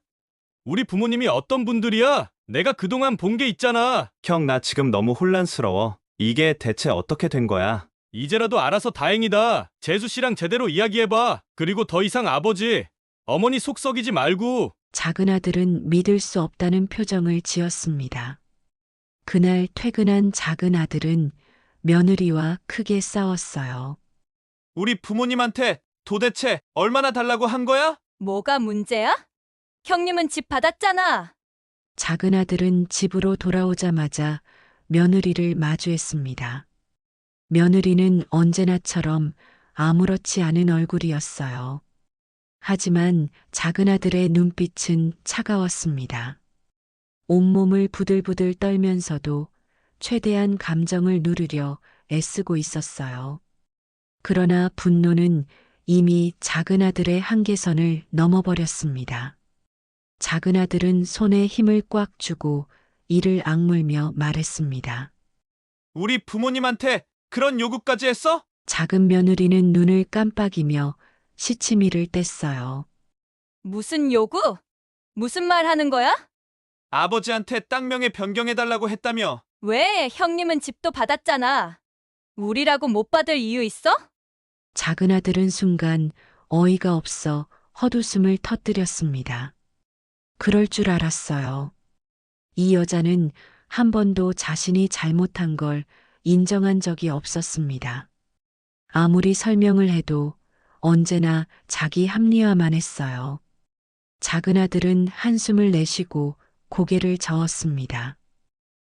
우리 부모님이 어떤 분들이야? 내가 그동안 본 게 있잖아. 형, 나 지금 너무 혼란스러워. 이게 대체 어떻게 된 거야? 이제라도 알아서 다행이다. 재수 씨랑 제대로 이야기해봐. 그리고 더 이상 아버지, 어머니 속 썩이지 말고. 작은아들은 믿을 수 없다는 표정을 지었습니다. 그날 퇴근한 작은아들은 며느리와 크게 싸웠어요. 우리 부모님한테 도대체 얼마나 달라고 한 거야? 뭐가 문제야? 형님은 집 받았잖아. 작은아들은 집으로 돌아오자마자 며느리를 마주했습니다. 며느리는 언제나처럼 아무렇지 않은 얼굴이었어요. 하지만 작은아들의 눈빛은 차가웠습니다. 온몸을 부들부들 떨면서도 최대한 감정을 누르려 애쓰고 있었어요. 그러나 분노는 이미 작은아들의 한계선을 넘어버렸습니다. 작은아들은 손에 힘을 꽉 쥐고 이를 악물며 말했습니다. 우리 부모님한테 그런 요구까지 했어? 작은 며느리는 눈을 깜빡이며 시치미를 뗐어요. 무슨 요구? 무슨 말 하는 거야? 아버지한테 땅명에 변경해달라고 했다며. 왜 형님은 집도 받았잖아. 우리라고 못 받을 이유 있어? 작은아들은 순간 어이가 없어 헛웃음을 터뜨렸습니다. 그럴 줄 알았어요. 이 여자는 한 번도 자신이 잘못한 걸 인정한 적이 없었습니다. 아무리 설명을 해도 언제나 자기 합리화만 했어요. 작은아들은 한숨을 내쉬고 고개를 저었습니다.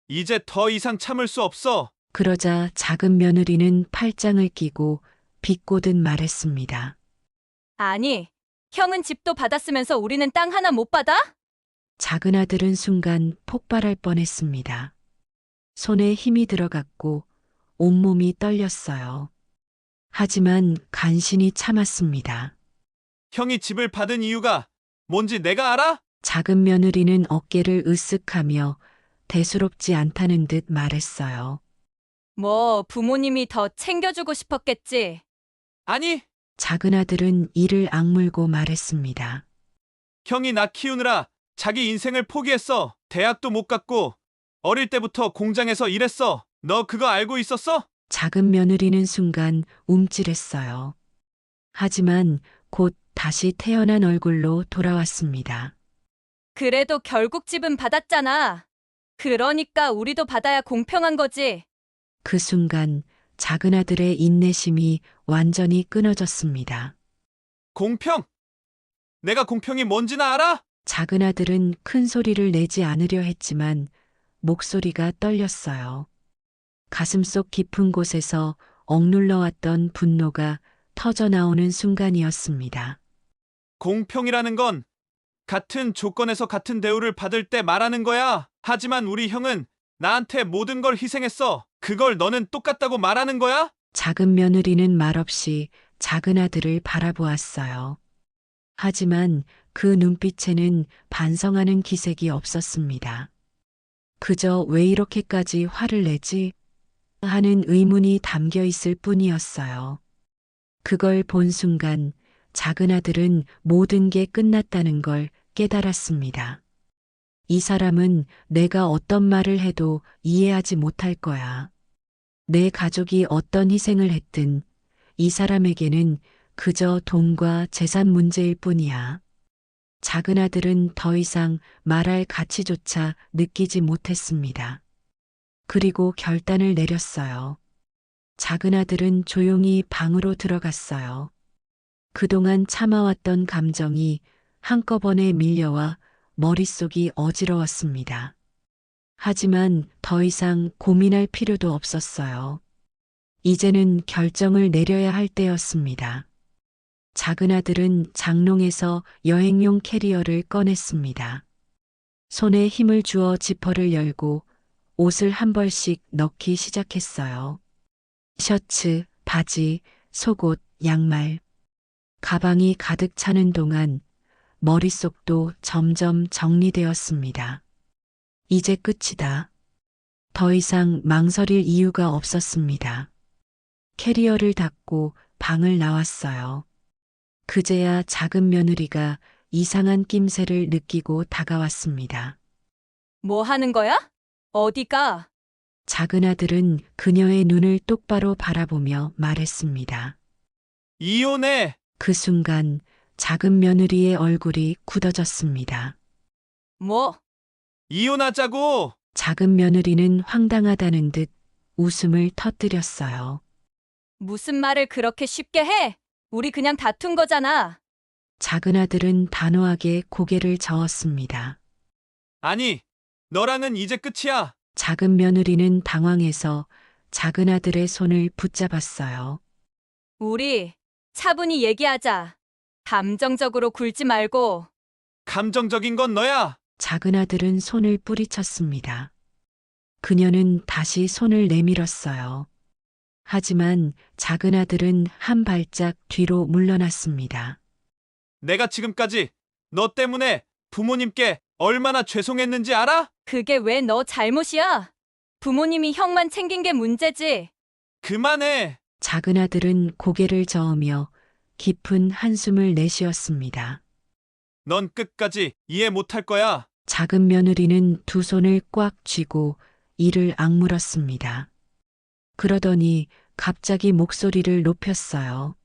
이제 더 이상 참을 수 없어. 그러자 작은 며느리는 팔짱을 끼고 비꼬듯 말했습니다. 아니, 형은 집도 받았으면서 우리는 땅 하나 못 받아? 작은아들은 순간 폭발할 뻔했습니다. 손에 힘이 들어갔고 온몸이 떨렸어요. 하지만 간신히 참았습니다. 형이 집을 받은 이유가 뭔지 내가 알아? 작은 며느리는 어깨를 으쓱하며 대수롭지 않다는 듯 말했어요. 뭐 부모님이 더 챙겨주고 싶었겠지. 아니, 작은아들은 이를 악물고 말했습니다. 형이 나 키우느라 자기 인생을 포기했어. 대학도 못 갔고 어릴 때부터 공장에서 일했어. 너 그거 알고 있었어? 작은 며느리는 순간 움찔했어요. 하지만 곧 다시 태어난 얼굴로 돌아왔습니다. 그래도 결국 집은 받았잖아. 그러니까 우리도 받아야 공평한 거지. 그 순간 작은아들의 인내심이 완전히 끊어졌습니다. 공평? 내가 공평이 뭔지나 알아? 작은아들은 큰 소리를 내지 않으려 했지만 목소리가 떨렸어요. 가슴속 깊은 곳에서 억눌러왔던 분노가 터져나오는 순간이었습니다. 공평이라는 건 같은 조건에서 같은 대우를 받을 때 말하는 거야. 하지만 우리 형은 나한테 모든 걸 희생했어. 그걸 너는 똑같다고 말하는 거야? 작은 며느리는 말없이 작은아들을 바라보았어요. 하지만 그 눈빛에는 반성하는 기색이 없었습니다. 그저 왜 이렇게까지 화를 내지? 하는 의문이 담겨 있을 뿐이었어요. 그걸 본 순간 작은 아들은 모든 게 끝났다는 걸 깨달았습니다. 이 사람은 내가 어떤 말을 해도 이해하지 못할 거야. 내 가족이 어떤 희생을 했든 이 사람에게는 그저 돈과 재산 문제일 뿐이야. 작은 아들은 더 이상 말할 가치조차 느끼지 못했습니다. 그리고 결단을 내렸어요. 작은 아들은 조용히 방으로 들어갔어요. 그동안 참아왔던 감정이 한꺼번에 밀려와 머릿속이 어지러웠습니다. 하지만 더 이상 고민할 필요도 없었어요. 이제는 결정을 내려야 할 때였습니다. 작은 아들은 장롱에서 여행용 캐리어를 꺼냈습니다. 손에 힘을 주어 지퍼를 열고 옷을 한 벌씩 넣기 시작했어요. 셔츠, 바지, 속옷, 양말. 가방이 가득 차는 동안 머릿속도 점점 정리되었습니다. 이제 끝이다. 더 이상 망설일 이유가 없었습니다. 캐리어를 닫고 방을 나왔어요. 그제야 작은 며느리가 이상한 낌새를 느끼고 다가왔습니다. 뭐 하는 거야? 어디가? 작은 아들은 그녀의 눈을 똑바로 바라보며 말했습니다. 이혼해! 그 순간 작은 며느리의 얼굴이 굳어졌습니다. 뭐? 이혼하자고! 작은 며느리는 황당하다는 듯 웃음을 터뜨렸어요. 무슨 말을 그렇게 쉽게 해? 우리 그냥 다툰 거잖아. 작은 아들은 단호하게 고개를 저었습니다. 아니, 너랑은 이제 끝이야. 작은 며느리는 당황해서 작은 아들의 손을 붙잡았어요. 우리 차분히 얘기하자. 감정적으로 굴지 말고. 감정적인 건 너야. 작은 아들은 손을 뿌리쳤습니다. 그녀는 다시 손을 내밀었어요. 하지만 작은 아들은 한 발짝 뒤로 물러났습니다. 내가 지금까지 너 때문에 부모님께 얼마나 죄송했는지 알아? 그게 왜 너 잘못이야? 부모님이 형만 챙긴 게 문제지. 그만해. 작은 아들은 고개를 저으며 깊은 한숨을 내쉬었습니다. 넌 끝까지 이해 못할 거야. 작은 며느리는 두 손을 꽉 쥐고 이를 악물었습니다. 그러더니 갑자기 목소리를 높였어요.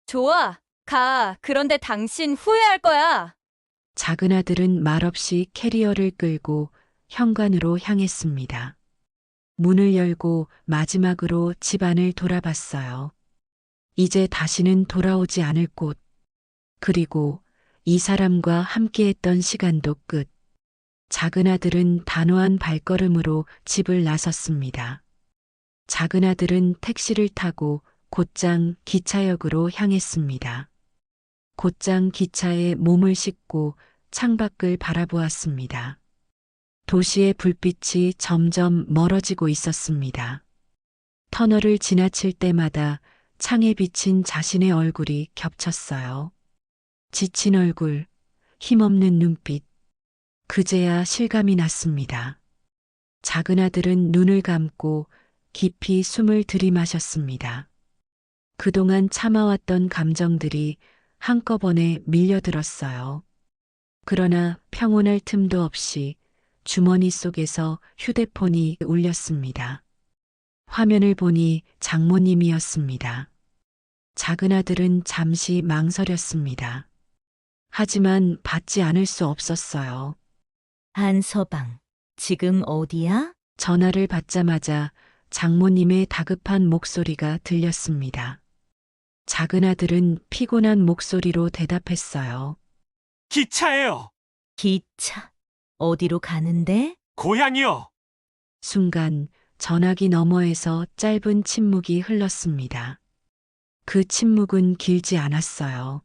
좋아, 가. 그런데 당신 후회할 거야. 작은 아들은 말없이 캐리어를 끌고 현관으로 향했습니다. 문을 열고 마지막으로 집안을 돌아봤어요. 이제 다시는 돌아오지 않을 곳. 그리고 이 사람과 함께했던 시간도 끝. 작은 아들은 단호한 발걸음으로 집을 나섰습니다. 작은 아들은 택시를 타고 곧장 기차역으로 향했습니다. 곧장 기차에 몸을 싣고 창밖을 바라보았습니다. 도시의 불빛이 점점 멀어지고 있었습니다. 터널을 지나칠 때마다 창에 비친 자신의 얼굴이 겹쳤어요. 지친 얼굴, 힘없는 눈빛. 그제야 실감이 났습니다. 작은 아들은 눈을 감고 깊이 숨을 들이마셨습니다. 그동안 참아왔던 감정들이 한꺼번에 밀려들었어요. 그러나 평온할 틈도 없이 주머니 속에서 휴대폰이 울렸습니다. 화면을 보니 장모님이었습니다. 작은 아들은 잠시 망설였습니다. 하지만 받지 않을 수 없었어요. 한서방, 지금 어디야? 전화를 받자마자 장모님의 다급한 목소리가 들렸습니다. 작은 아들은 피곤한 목소리로 대답했어요. 기차예요. 기차. 어디로 가는데? 고향이요. 순간 전화기 너머에서 짧은 침묵이 흘렀습니다. 그 침묵은 길지 않았어요.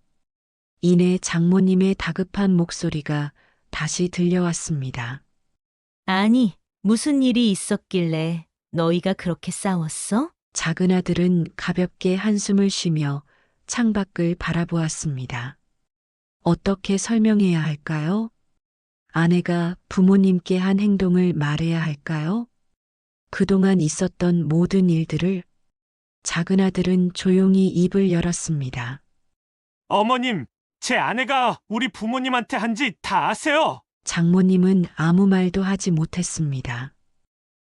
이내 장모님의 다급한 목소리가 다시 들려왔습니다. 아니, 무슨 일이 있었길래 너희가 그렇게 싸웠어? 작은 아들은 가볍게 한숨을 쉬며 창밖을 바라보았습니다. 어떻게 설명해야 할까요? 아내가 부모님께 한 행동을 말해야 할까요? 그동안 있었던 모든 일들을 작은 아들은 조용히 입을 열었습니다. 어머님, 제 아내가 우리 부모님한테 한 짓 다 아세요? 장모님은 아무 말도 하지 못했습니다.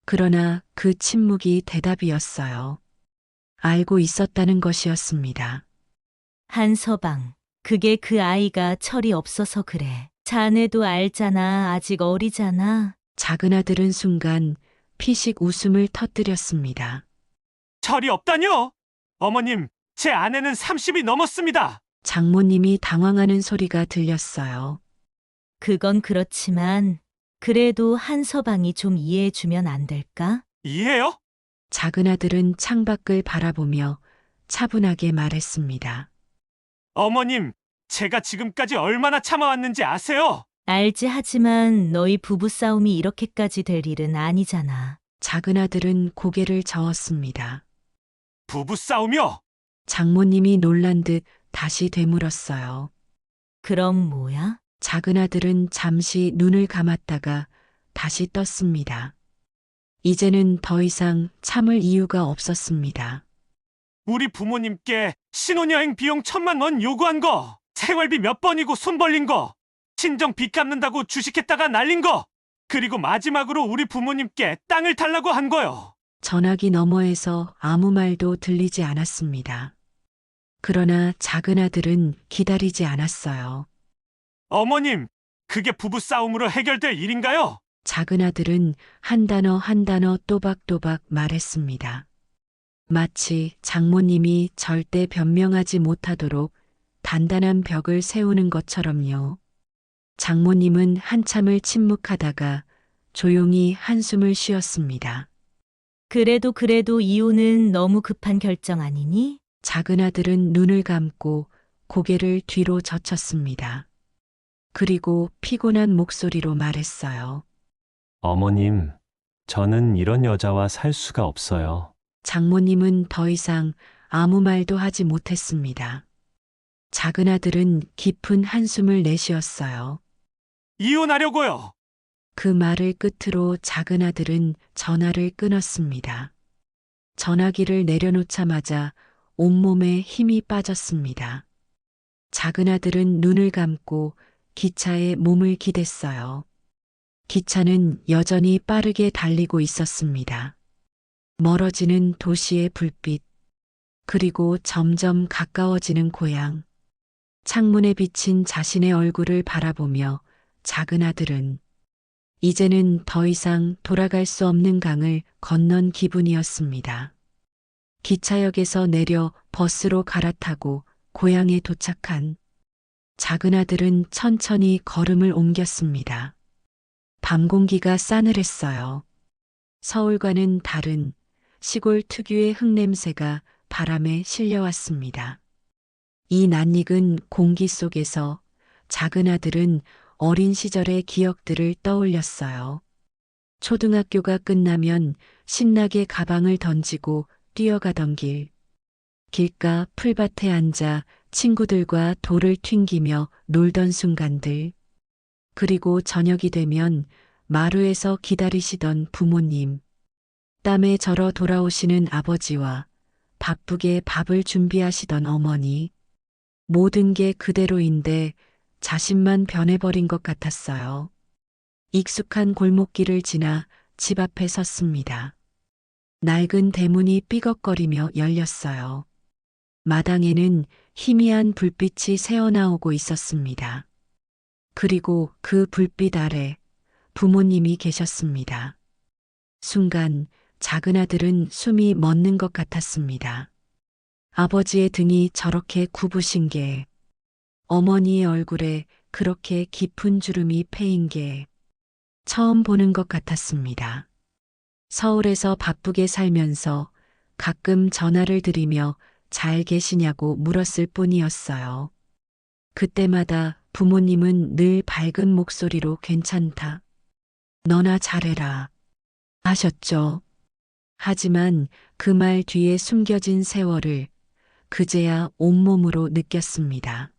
그러나 그 침묵이 대답이었어요. 알고 있었다는 것이었습니다. 한서방, 그게 그 아이가 철이 없어서 그래. 자네도 알잖아. 아직 어리잖아. 작은 아들은 순간 피식 웃음을 터뜨렸습니다. 철이 없다뇨? 어머님, 제 아내는 30이 넘었습니다. 장모님이 당황하는 소리가 들렸어요. 그건 그렇지만 그래도 한서방이 좀 이해해주면 안 될까? 이해요? 작은 아들은 창밖을 바라보며 차분하게 말했습니다. 어머님, 제가 지금까지 얼마나 참아왔는지 아세요? 알지 하지만 너희 부부싸움이 이렇게까지 될 일은 아니잖아. 작은 아들은 고개를 저었습니다. 부부싸움이요? 장모님이 놀란 듯 다시 되물었어요. 그럼 뭐야? 작은 아들은 잠시 눈을 감았다가 다시 떴습니다. 이제는 더 이상 참을 이유가 없었습니다. 우리 부모님께 신혼여행 비용 1,000만 원 요구한 거, 생활비 몇 번이고 손 벌린 거, 친정 빚 갚는다고 주식했다가 날린 거, 그리고 마지막으로 우리 부모님께 땅을 달라고 한 거요. 전화기 너머에서 아무 말도 들리지 않았습니다. 그러나 작은 아들은 기다리지 않았어요. 어머님, 그게 부부싸움으로 해결될 일인가요? 작은 아들은 한 단어 한 단어 또박또박 말했습니다. 마치 장모님이 절대 변명하지 못하도록 단단한 벽을 세우는 것처럼요. 장모님은 한참을 침묵하다가 조용히 한숨을 쉬었습니다. 그래도 이혼은 너무 급한 결정 아니니? 작은 아들은 눈을 감고 고개를 뒤로 젖혔습니다. 그리고 피곤한 목소리로 말했어요. 어머님, 저는 이런 여자와 살 수가 없어요. 장모님은 더 이상 아무 말도 하지 못했습니다. 작은 아들은 깊은 한숨을 내쉬었어요. 이혼하려고요. 그 말을 끝으로 작은 아들은 전화를 끊었습니다. 전화기를 내려놓자마자 온몸에 힘이 빠졌습니다. 작은 아들은 눈을 감고 기차에 몸을 기댔어요. 기차는 여전히 빠르게 달리고 있었습니다. 멀어지는 도시의 불빛, 그리고 점점 가까워지는 고향. 창문에 비친 자신의 얼굴을 바라보며 작은 아들은 이제는 더 이상 돌아갈 수 없는 강을 건넌 기분이었습니다. 기차역에서 내려 버스로 갈아타고 고향에 도착한 작은 아들은 천천히 걸음을 옮겼습니다. 밤 공기가 싸늘했어요. 서울과는 다른 시골 특유의 흙냄새가 바람에 실려왔습니다. 이 낯익은 공기 속에서 작은 아들은 어린 시절의 기억들을 떠올렸어요. 초등학교가 끝나면 신나게 가방을 던지고 뛰어가던 길. 길가 풀밭에 앉아 친구들과 돌을 튕기며 놀던 순간들. 그리고 저녁이 되면 마루에서 기다리시던 부모님. 땀에 절어 돌아오시는 아버지와 바쁘게 밥을 준비하시던 어머니. 모든 게 그대로인데 자신만 변해버린 것 같았어요. 익숙한 골목길을 지나 집 앞에 섰습니다. 낡은 대문이 삐걱거리며 열렸어요. 마당에는 희미한 불빛이 새어나오고 있었습니다. 그리고 그 불빛 아래 부모님이 계셨습니다. 순간 작은 아들은 숨이 멎는 것 같았습니다. 아버지의 등이 저렇게 굽으신 게, 어머니의 얼굴에 그렇게 깊은 주름이 패인 게 처음 보는 것 같았습니다. 서울에서 바쁘게 살면서 가끔 전화를 드리며 잘 계시냐고 물었을 뿐이었어요. 그때마다 부모님은 늘 밝은 목소리로 괜찮다. 너나 잘해라. 하셨죠. 하지만 그 말 뒤에 숨겨진 세월을 그제야 온몸으로 느꼈습니다.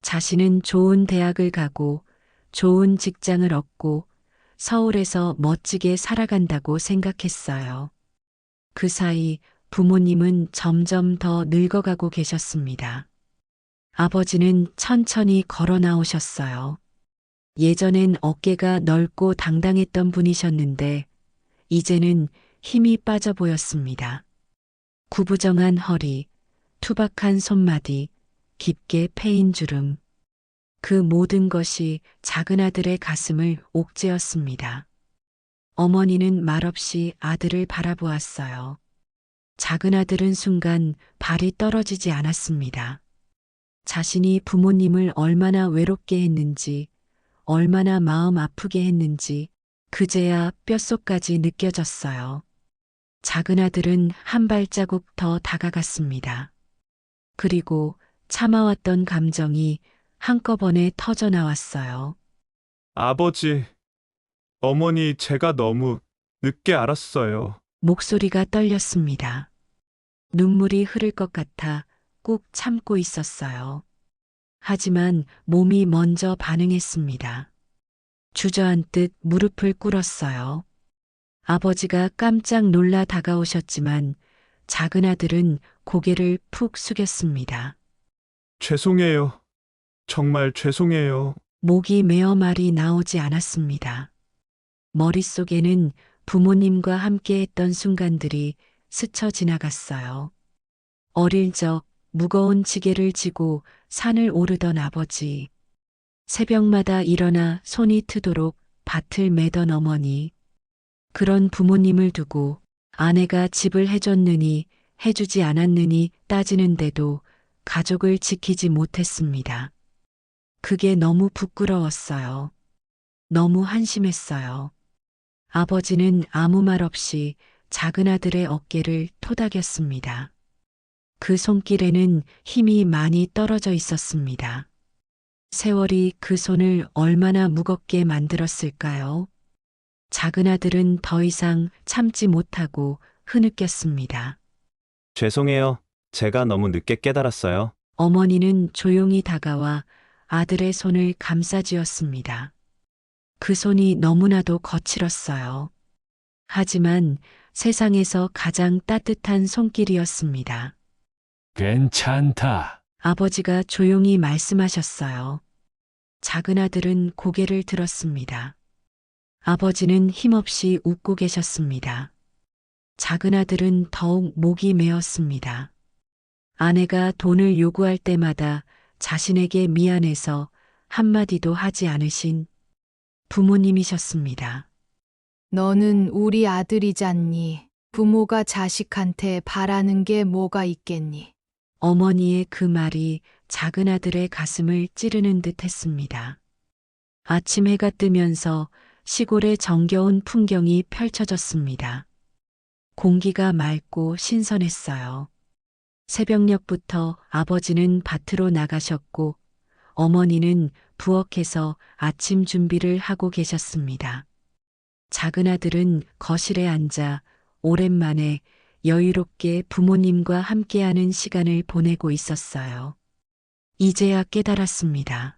자신은 좋은 대학을 가고 좋은 직장을 얻고 서울에서 멋지게 살아간다고 생각했어요. 그 사이 부모님은 점점 더 늙어가고 계셨습니다. 아버지는 천천히 걸어 나오셨어요. 예전엔 어깨가 넓고 당당했던 분이셨는데 이제는 힘이 빠져 보였습니다. 구부정한 허리, 투박한 손마디, 깊게 패인 주름. 그 모든 것이 작은 아들의 가슴을 옥죄었습니다. 어머니는 말없이 아들을 바라보았어요. 작은 아들은 순간 발이 떨어지지 않았습니다. 자신이 부모님을 얼마나 외롭게 했는지, 얼마나 마음 아프게 했는지 그제야 뼛속까지 느껴졌어요. 작은 아들은 한 발자국 더 다가갔습니다. 그리고 참아왔던 감정이 한꺼번에 터져 나왔어요. 아버지, 어머니, 제가 너무 늦게 알았어요. 목소리가 떨렸습니다. 눈물이 흐를 것 같아 꾹 참고 있었어요. 하지만 몸이 먼저 반응했습니다. 주저앉듯 무릎을 꿇었어요. 아버지가 깜짝 놀라 다가오셨지만 작은 아들은 고개를 푹 숙였습니다. 죄송해요. 정말 죄송해요. 목이 메어 말이 나오지 않았습니다. 머릿속에는 부모님과 함께 했던 순간들이 스쳐 지나갔어요. 어릴 적 무거운 지게를 지고 산을 오르던 아버지. 새벽마다 일어나 손이 트도록 밭을 매던 어머니. 그런 부모님을 두고 아내가 집을 해줬느니 해주지 않았느니 따지는데도 가족을 지키지 못했습니다. 그게 너무 부끄러웠어요. 너무 한심했어요. 아버지는 아무 말 없이 작은 아들의 어깨를 토닥였습니다. 그 손길에는 힘이 많이 떨어져 있었습니다. 세월이 그 손을 얼마나 무겁게 만들었을까요? 작은 아들은 더 이상 참지 못하고 흐느꼈습니다. 죄송해요. 제가 너무 늦게 깨달았어요. 어머니는 조용히 다가와 아들의 손을 감싸쥐었습니다. 그 손이 너무나도 거칠었어요. 하지만 세상에서 가장 따뜻한 손길이었습니다. 괜찮다. 아버지가 조용히 말씀하셨어요. 작은 아들은 고개를 들었습니다. 아버지는 힘없이 웃고 계셨습니다. 작은 아들은 더욱 목이 메었습니다. 아내가 돈을 요구할 때마다 자신에게 미안해서 한마디도 하지 않으신 부모님이셨습니다. 너는 우리 아들이잖니. 부모가 자식한테 바라는 게 뭐가 있겠니? 어머니의 그 말이 작은 아들의 가슴을 찌르는 듯 했습니다. 아침 해가 뜨면서 시골의 정겨운 풍경이 펼쳐졌습니다. 공기가 맑고 신선했어요. 새벽녘부터 아버지는 밭으로 나가셨고 어머니는 부엌에서 아침 준비를 하고 계셨습니다. 작은 아들은 거실에 앉아 오랜만에 여유롭게 부모님과 함께하는 시간을 보내고 있었어요. 이제야 깨달았습니다.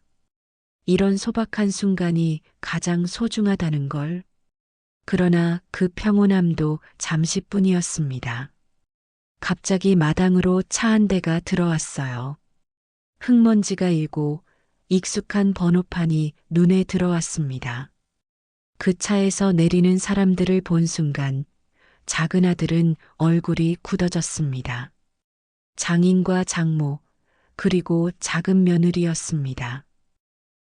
이런 소박한 순간이 가장 소중하다는 걸. 그러나 그 평온함도 잠시뿐이었습니다. 갑자기 마당으로 차 한 대가 들어왔어요. 흙먼지가 일고 익숙한 번호판이 눈에 들어왔습니다. 그 차에서 내리는 사람들을 본 순간 작은 아들은 얼굴이 굳어졌습니다. 장인과 장모, 그리고 작은 며느리였습니다.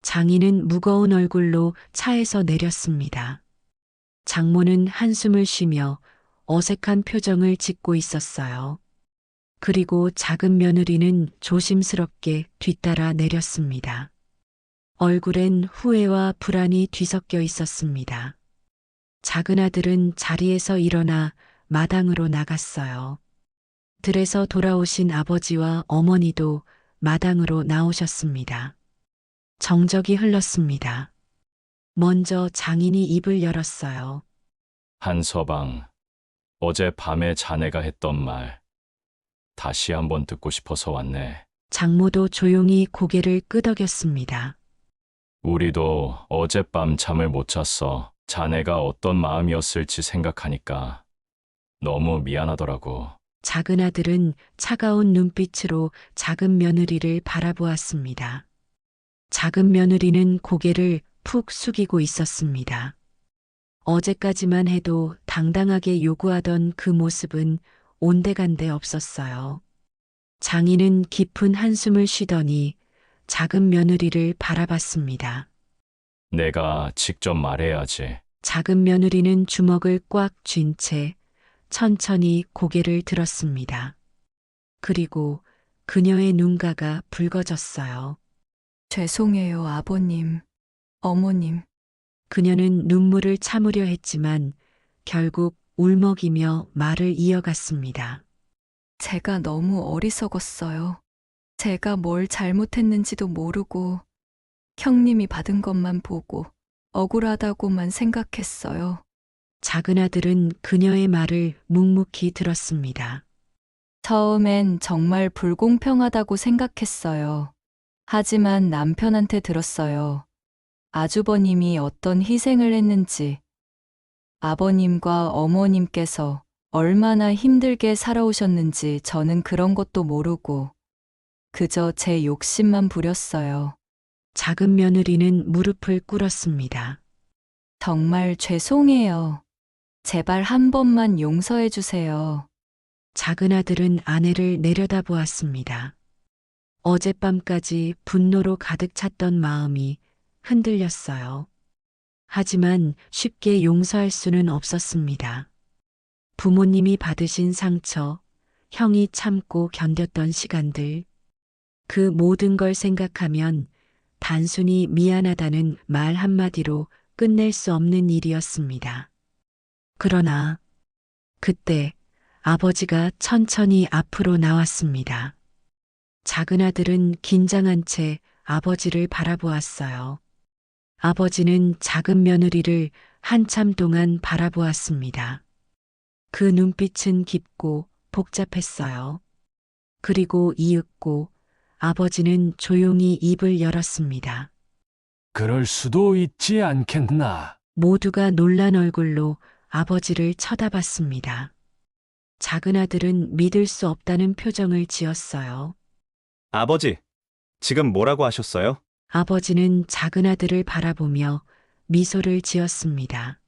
장인은 무거운 얼굴로 차에서 내렸습니다. 장모는 한숨을 쉬며 어색한 표정을 짓고 있었어요. 그리고 작은 며느리는 조심스럽게 뒤따라 내렸습니다. 얼굴엔 후회와 불안이 뒤섞여 있었습니다. 작은 아들은 자리에서 일어나 마당으로 나갔어요. 들에서 돌아오신 아버지와 어머니도 마당으로 나오셨습니다. 정적이 흘렀습니다. 먼저 장인이 입을 열었어요. 한서방, 어제 밤에 자네가 했던 말 다시 한번 듣고 싶어서 왔네. 장모도 조용히 고개를 끄덕였습니다. 우리도 어젯밤 잠을 못 잤어. 자네가 어떤 마음이었을지 생각하니까 너무 미안하더라고. 작은 아들은 차가운 눈빛으로 작은 며느리를 바라보았습니다. 작은 며느리는 고개를 푹 숙이고 있었습니다. 어제까지만 해도 당당하게 요구하던 그 모습은 온데간데 없었어요. 장인은 깊은 한숨을 쉬더니 작은 며느리를 바라봤습니다. 내가 직접 말해야지. 작은 며느리는 주먹을 꽉 쥔 채 천천히 고개를 들었습니다. 그리고 그녀의 눈가가 붉어졌어요. 죄송해요, 아버님, 어머님. 그녀는 눈물을 참으려 했지만 결국 울먹이며 말을 이어갔습니다. 제가 너무 어리석었어요. 제가 뭘 잘못했는지도 모르고 형님이 받은 것만 보고 억울하다고만 생각했어요. 작은 아들은 그녀의 말을 묵묵히 들었습니다. 처음엔 정말 불공평하다고 생각했어요. 하지만 남편한테 들었어요. 아주버님이 어떤 희생을 했는지, 아버님과 어머님께서 얼마나 힘들게 살아오셨는지 저는 그런 것도 모르고 그저 제 욕심만 부렸어요. 작은 며느리는 무릎을 꿇었습니다. 정말 죄송해요. 제발 한 번만 용서해 주세요. 작은 아들은 아내를 내려다보았습니다. 어젯밤까지 분노로 가득 찼던 마음이 흔들렸어요. 하지만 쉽게 용서할 수는 없었습니다. 부모님이 받으신 상처, 형이 참고 견뎠던 시간들, 그 모든 걸 생각하면 단순히 미안하다는 말 한마디로 끝낼 수 없는 일이었습니다. 그러나 그때 아버지가 천천히 앞으로 나왔습니다. 작은 아들은 긴장한 채 아버지를 바라보았어요. 아버지는 작은 며느리를 한참 동안 바라보았습니다. 그 눈빛은 깊고 복잡했어요. 그리고 이윽고 아버지는 조용히 입을 열었습니다. 그럴 수도 있지 않겠나. 모두가 놀란 얼굴로 아버지를 쳐다봤습니다. 작은 아들은 믿을 수 없다는 표정을 지었어요. 아버지, 지금 뭐라고 하셨어요? 아버지는 작은 아들을 바라보며 미소를 지었습니다.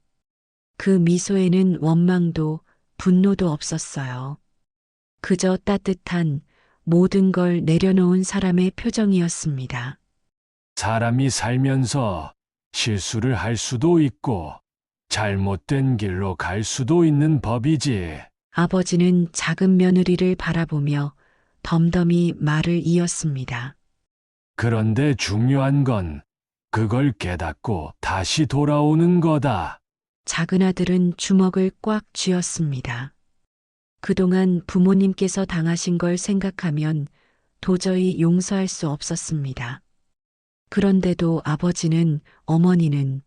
그 미소에는 원망도 분노도 없었어요. 그저 따뜻한 모든 걸 내려놓은 사람의 표정이었습니다. 사람이 살면서 실수를 할 수도 있고 잘못된 길로 갈 수도 있는 법이지. 아버지는 작은 며느리를 바라보며 덤덤히 말을 이었습니다. 그런데 중요한 건 그걸 깨닫고 다시 돌아오는 거다. 작은 아들은 주먹을 꽉 쥐었습니다. 그동안 부모님께서 당하신 걸 생각하면 도저히 용서할 수 없었습니다. 그런데도 아버지는, 어머니는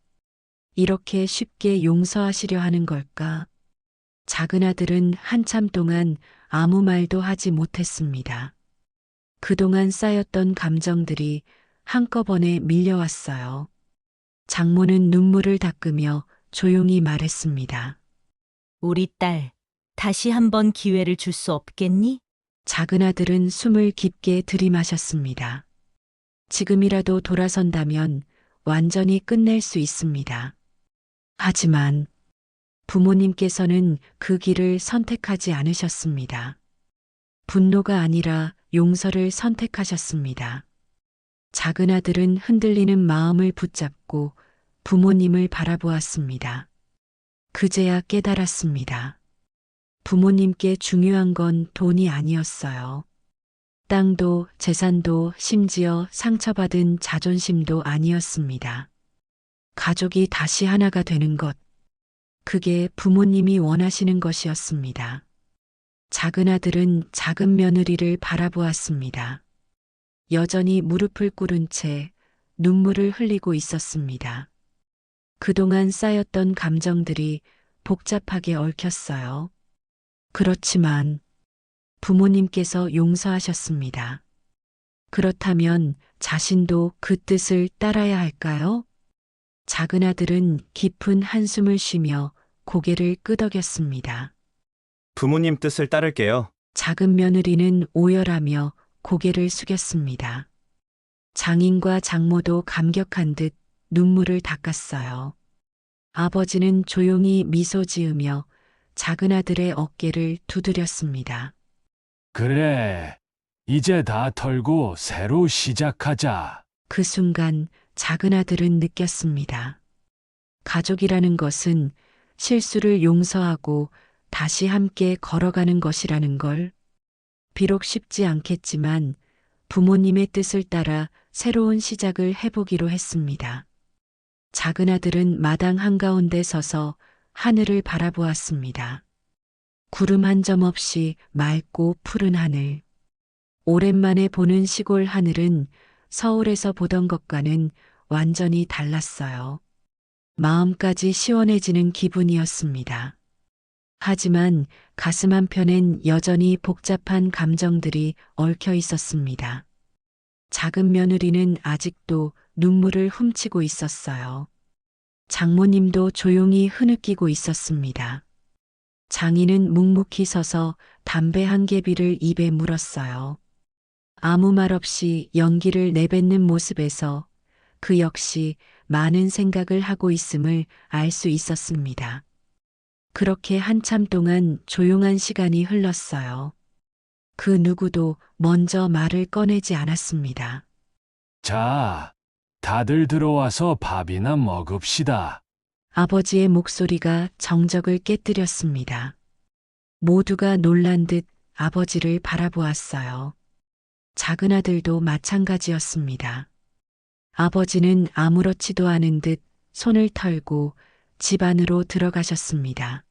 이렇게 쉽게 용서하시려 하는 걸까? 작은 아들은 한참 동안 아무 말도 하지 못했습니다. 그동안 쌓였던 감정들이 한꺼번에 밀려왔어요. 장모는 눈물을 닦으며 조용히 말했습니다. 우리 딸, 다시 한번 기회를 줄 수 없겠니? 작은 아들은 숨을 깊게 들이마셨습니다. 지금이라도 돌아선다면 완전히 끝낼 수 있습니다. 하지만 부모님께서는 그 길을 선택하지 않으셨습니다. 분노가 아니라 용서를 선택하셨습니다. 작은 아들은 흔들리는 마음을 붙잡고 부모님을 바라보았습니다. 그제야 깨달았습니다. 부모님께 중요한 건 돈이 아니었어요. 땅도 재산도 심지어 상처받은 자존심도 아니었습니다. 가족이 다시 하나가 되는 것, 그게 부모님이 원하시는 것이었습니다. 작은 아들은 작은 며느리를 바라보았습니다. 여전히 무릎을 꿇은 채 눈물을 흘리고 있었습니다. 그동안 쌓였던 감정들이 복잡하게 얽혔어요. 그렇지만 부모님께서 용서하셨습니다. 그렇다면 자신도 그 뜻을 따라야 할까요? 작은 아들은 깊은 한숨을 쉬며 고개를 끄덕였습니다. 부모님 뜻을 따를게요. 작은 며느리는 오열하며 고개를 숙였습니다. 장인과 장모도 감격한 듯 눈물을 닦았어요. 아버지는 조용히 미소 지으며 작은 아들의 어깨를 두드렸습니다. 그래, 이제 다 털고 새로 시작하자. 그 순간 작은 아들은 느꼈습니다. 가족이라는 것은 실수를 용서하고 다시 함께 걸어가는 것이라는 걸. 비록 쉽지 않겠지만 부모님의 뜻을 따라 새로운 시작을 해보기로 했습니다. 작은 아들은 마당 한가운데 서서 하늘을 바라보았습니다. 구름 한 점 없이 맑고 푸른 하늘. 오랜만에 보는 시골 하늘은 서울에서 보던 것과는 완전히 달랐어요. 마음까지 시원해지는 기분이었습니다. 하지만 가슴 한편엔 여전히 복잡한 감정들이 얽혀 있었습니다. 작은 며느리는 아직도 눈물을 훔치고 있었어요. 장모님도 조용히 흐느끼고 있었습니다. 장인은 묵묵히 서서 담배 한 개비를 입에 물었어요. 아무 말 없이 연기를 내뱉는 모습에서 그 역시 많은 생각을 하고 있음을 알 수 있었습니다. 그렇게 한참 동안 조용한 시간이 흘렀어요. 그 누구도 먼저 말을 꺼내지 않았습니다. 자, 다들 들어와서 밥이나 먹읍시다. 아버지의 목소리가 정적을 깨뜨렸습니다. 모두가 놀란 듯 아버지를 바라보았어요. 작은 아들도 마찬가지였습니다. 아버지는 아무렇지도 않은 듯 손을 털고 집 안으로 들어가셨습니다.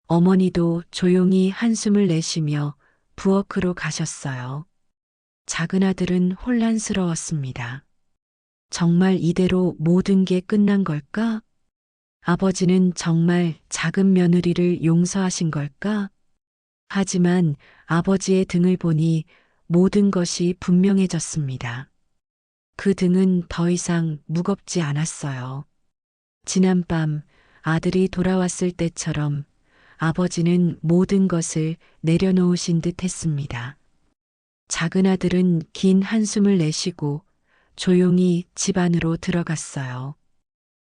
어머니도 조용히 한숨을 내쉬며 부엌으로 가셨어요. 작은 아들은 혼란스러웠습니다. 정말 이대로 모든 게 끝난 걸까? 아버지는 정말 작은 며느리를 용서하신 걸까? 하지만 아버지의 등을 보니 모든 것이 분명해졌습니다. 그 등은 더 이상 무겁지 않았어요. 지난밤 아들이 돌아왔을 때처럼 아버지는 모든 것을 내려놓으신 듯 했습니다. 작은 아들은 긴 한숨을 내쉬고 조용히 집 안으로 들어갔어요.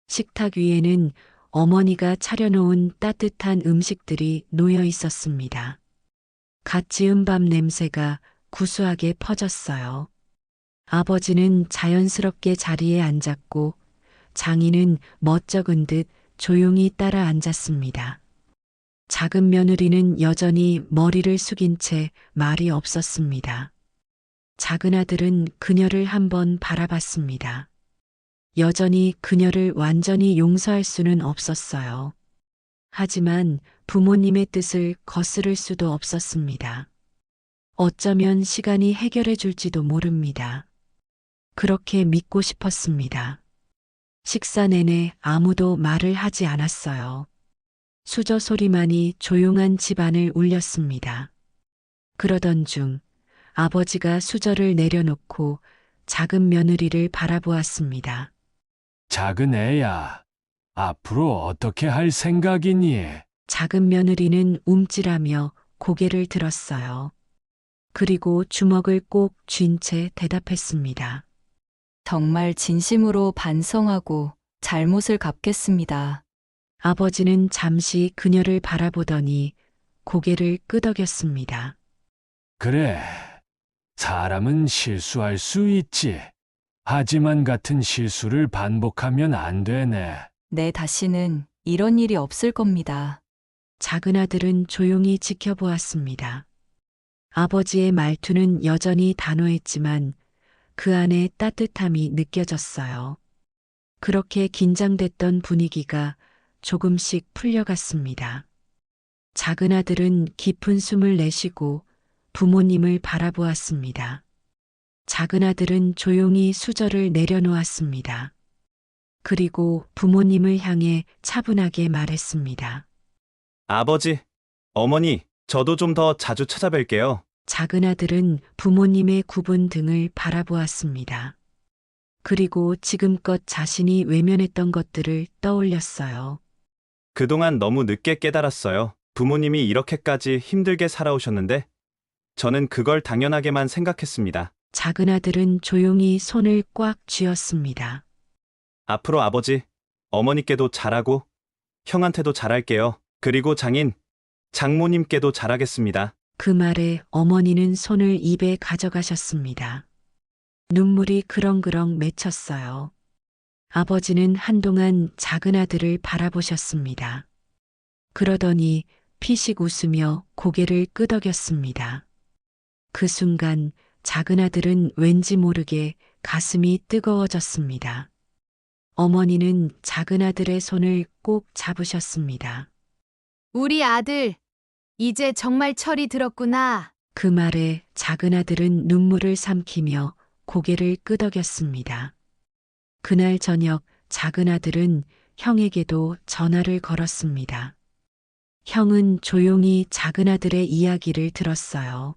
식탁 위에는 어머니가 차려놓은 따뜻한 음식들이 놓여 있었습니다. 갓 지은 밥 냄새가 구수하게 퍼졌어요. 아버지는 자연스럽게 자리에 앉았고 장인은 멋쩍은 듯 조용히 따라 앉았습니다. 작은 며느리는 여전히 머리를 숙인 채 말이 없었습니다. 작은 아들은 그녀를 한번 바라봤습니다. 여전히 그녀를 완전히 용서할 수는 없었어요. 하지만 부모님의 뜻을 거스를 수도 없었습니다. 어쩌면 시간이 해결해 줄지도 모릅니다. 그렇게 믿고 싶었습니다. 식사 내내 아무도 말을 하지 않았어요. 수저 소리만이 조용한 집안을 울렸습니다. 그러던 중 아버지가 수저를 내려놓고 작은 며느리를 바라보았습니다. 작은 애야, 앞으로 어떻게 할 생각이니? 작은 며느리는 움찔하며 고개를 들었어요. 그리고 주먹을 꼭 쥔 채 대답했습니다. 정말 진심으로 반성하고 잘못을 갚겠습니다. 아버지는 잠시 그녀를 바라보더니 고개를 끄덕였습니다. 그래, 사람은 실수할 수 있지. 하지만 같은 실수를 반복하면 안 되네. 네, 다시는 이런 일이 없을 겁니다. 작은 아들은 조용히 지켜보았습니다. 아버지의 말투는 여전히 단호했지만 그 안에 따뜻함이 느껴졌어요. 그렇게 긴장됐던 분위기가 조금씩 풀려갔습니다. 작은 아들은 깊은 숨을 내쉬고 부모님을 바라보았습니다. 작은 아들은 조용히 수저를 내려놓았습니다. 그리고 부모님을 향해 차분하게 말했습니다. 아버지, 어머니, 저도 좀 더 자주 찾아뵐게요. 작은 아들은 부모님의 굽은 등을 바라보았습니다. 그리고 지금껏 자신이 외면했던 것들을 떠올렸어요. 그동안 너무 늦게 깨달았어요. 부모님이 이렇게까지 힘들게 살아오셨는데 저는 그걸 당연하게만 생각했습니다. 작은 아들은 조용히 손을 꽉 쥐었습니다. 앞으로 아버지, 어머니께도 잘하고 형한테도 잘할게요. 그리고 장모님께도 잘하겠습니다. 그 말에 어머니는 손을 입에 가져가셨습니다. 눈물이 그렁그렁 맺혔어요. 아버지는 한동안 작은 아들을 바라보셨습니다. 그러더니 피식 웃으며 고개를 끄덕였습니다. 그 순간 작은 아들은 왠지 모르게 가슴이 뜨거워졌습니다. 어머니는 작은 아들의 손을 꼭 잡으셨습니다. 우리 아들, 이제 정말 철이 들었구나. 그 말에 작은 아들은 눈물을 삼키며 고개를 끄덕였습니다. 그날 저녁 작은 아들은 형에게도 전화를 걸었습니다. 형은 조용히 작은 아들의 이야기를 들었어요.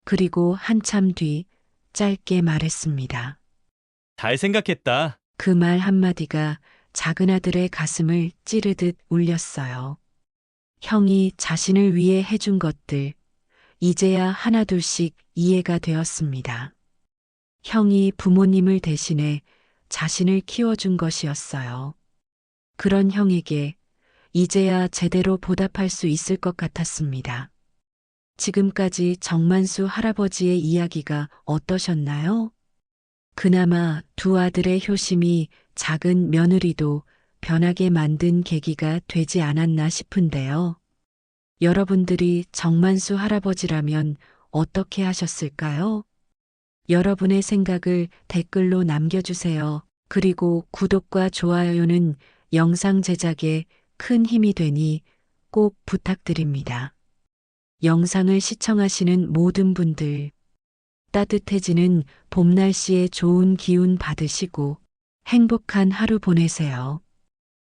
그리고 한참 뒤 짧게 말했습니다. 잘 생각했다. 그 말 한마디가 작은 아들의 가슴을 찌르듯 울렸어요. 형이 자신을 위해 해준 것들, 이제야 하나둘씩 이해가 되었습니다. 형이 부모님을 대신해 자신을 키워준 것이었어요. 그런 형에게 이제야 제대로 보답할 수 있을 것 같았습니다. 지금까지 정만수 할아버지의 이야기가 어떠셨나요? 그나마 두 아들의 효심이 작은 며느리도 변하게 만든 계기가 되지 않았나 싶은데요. 여러분들이 정만수 할아버지라면 어떻게 하셨을까요? 여러분의 생각을 댓글로 남겨주세요. 그리고 구독과 좋아요는 영상 제작에 큰 힘이 되니 꼭 부탁드립니다. 영상을 시청하시는 모든 분들, 따뜻해지는 봄 날씨에 좋은 기운 받으시고 행복한 하루 보내세요.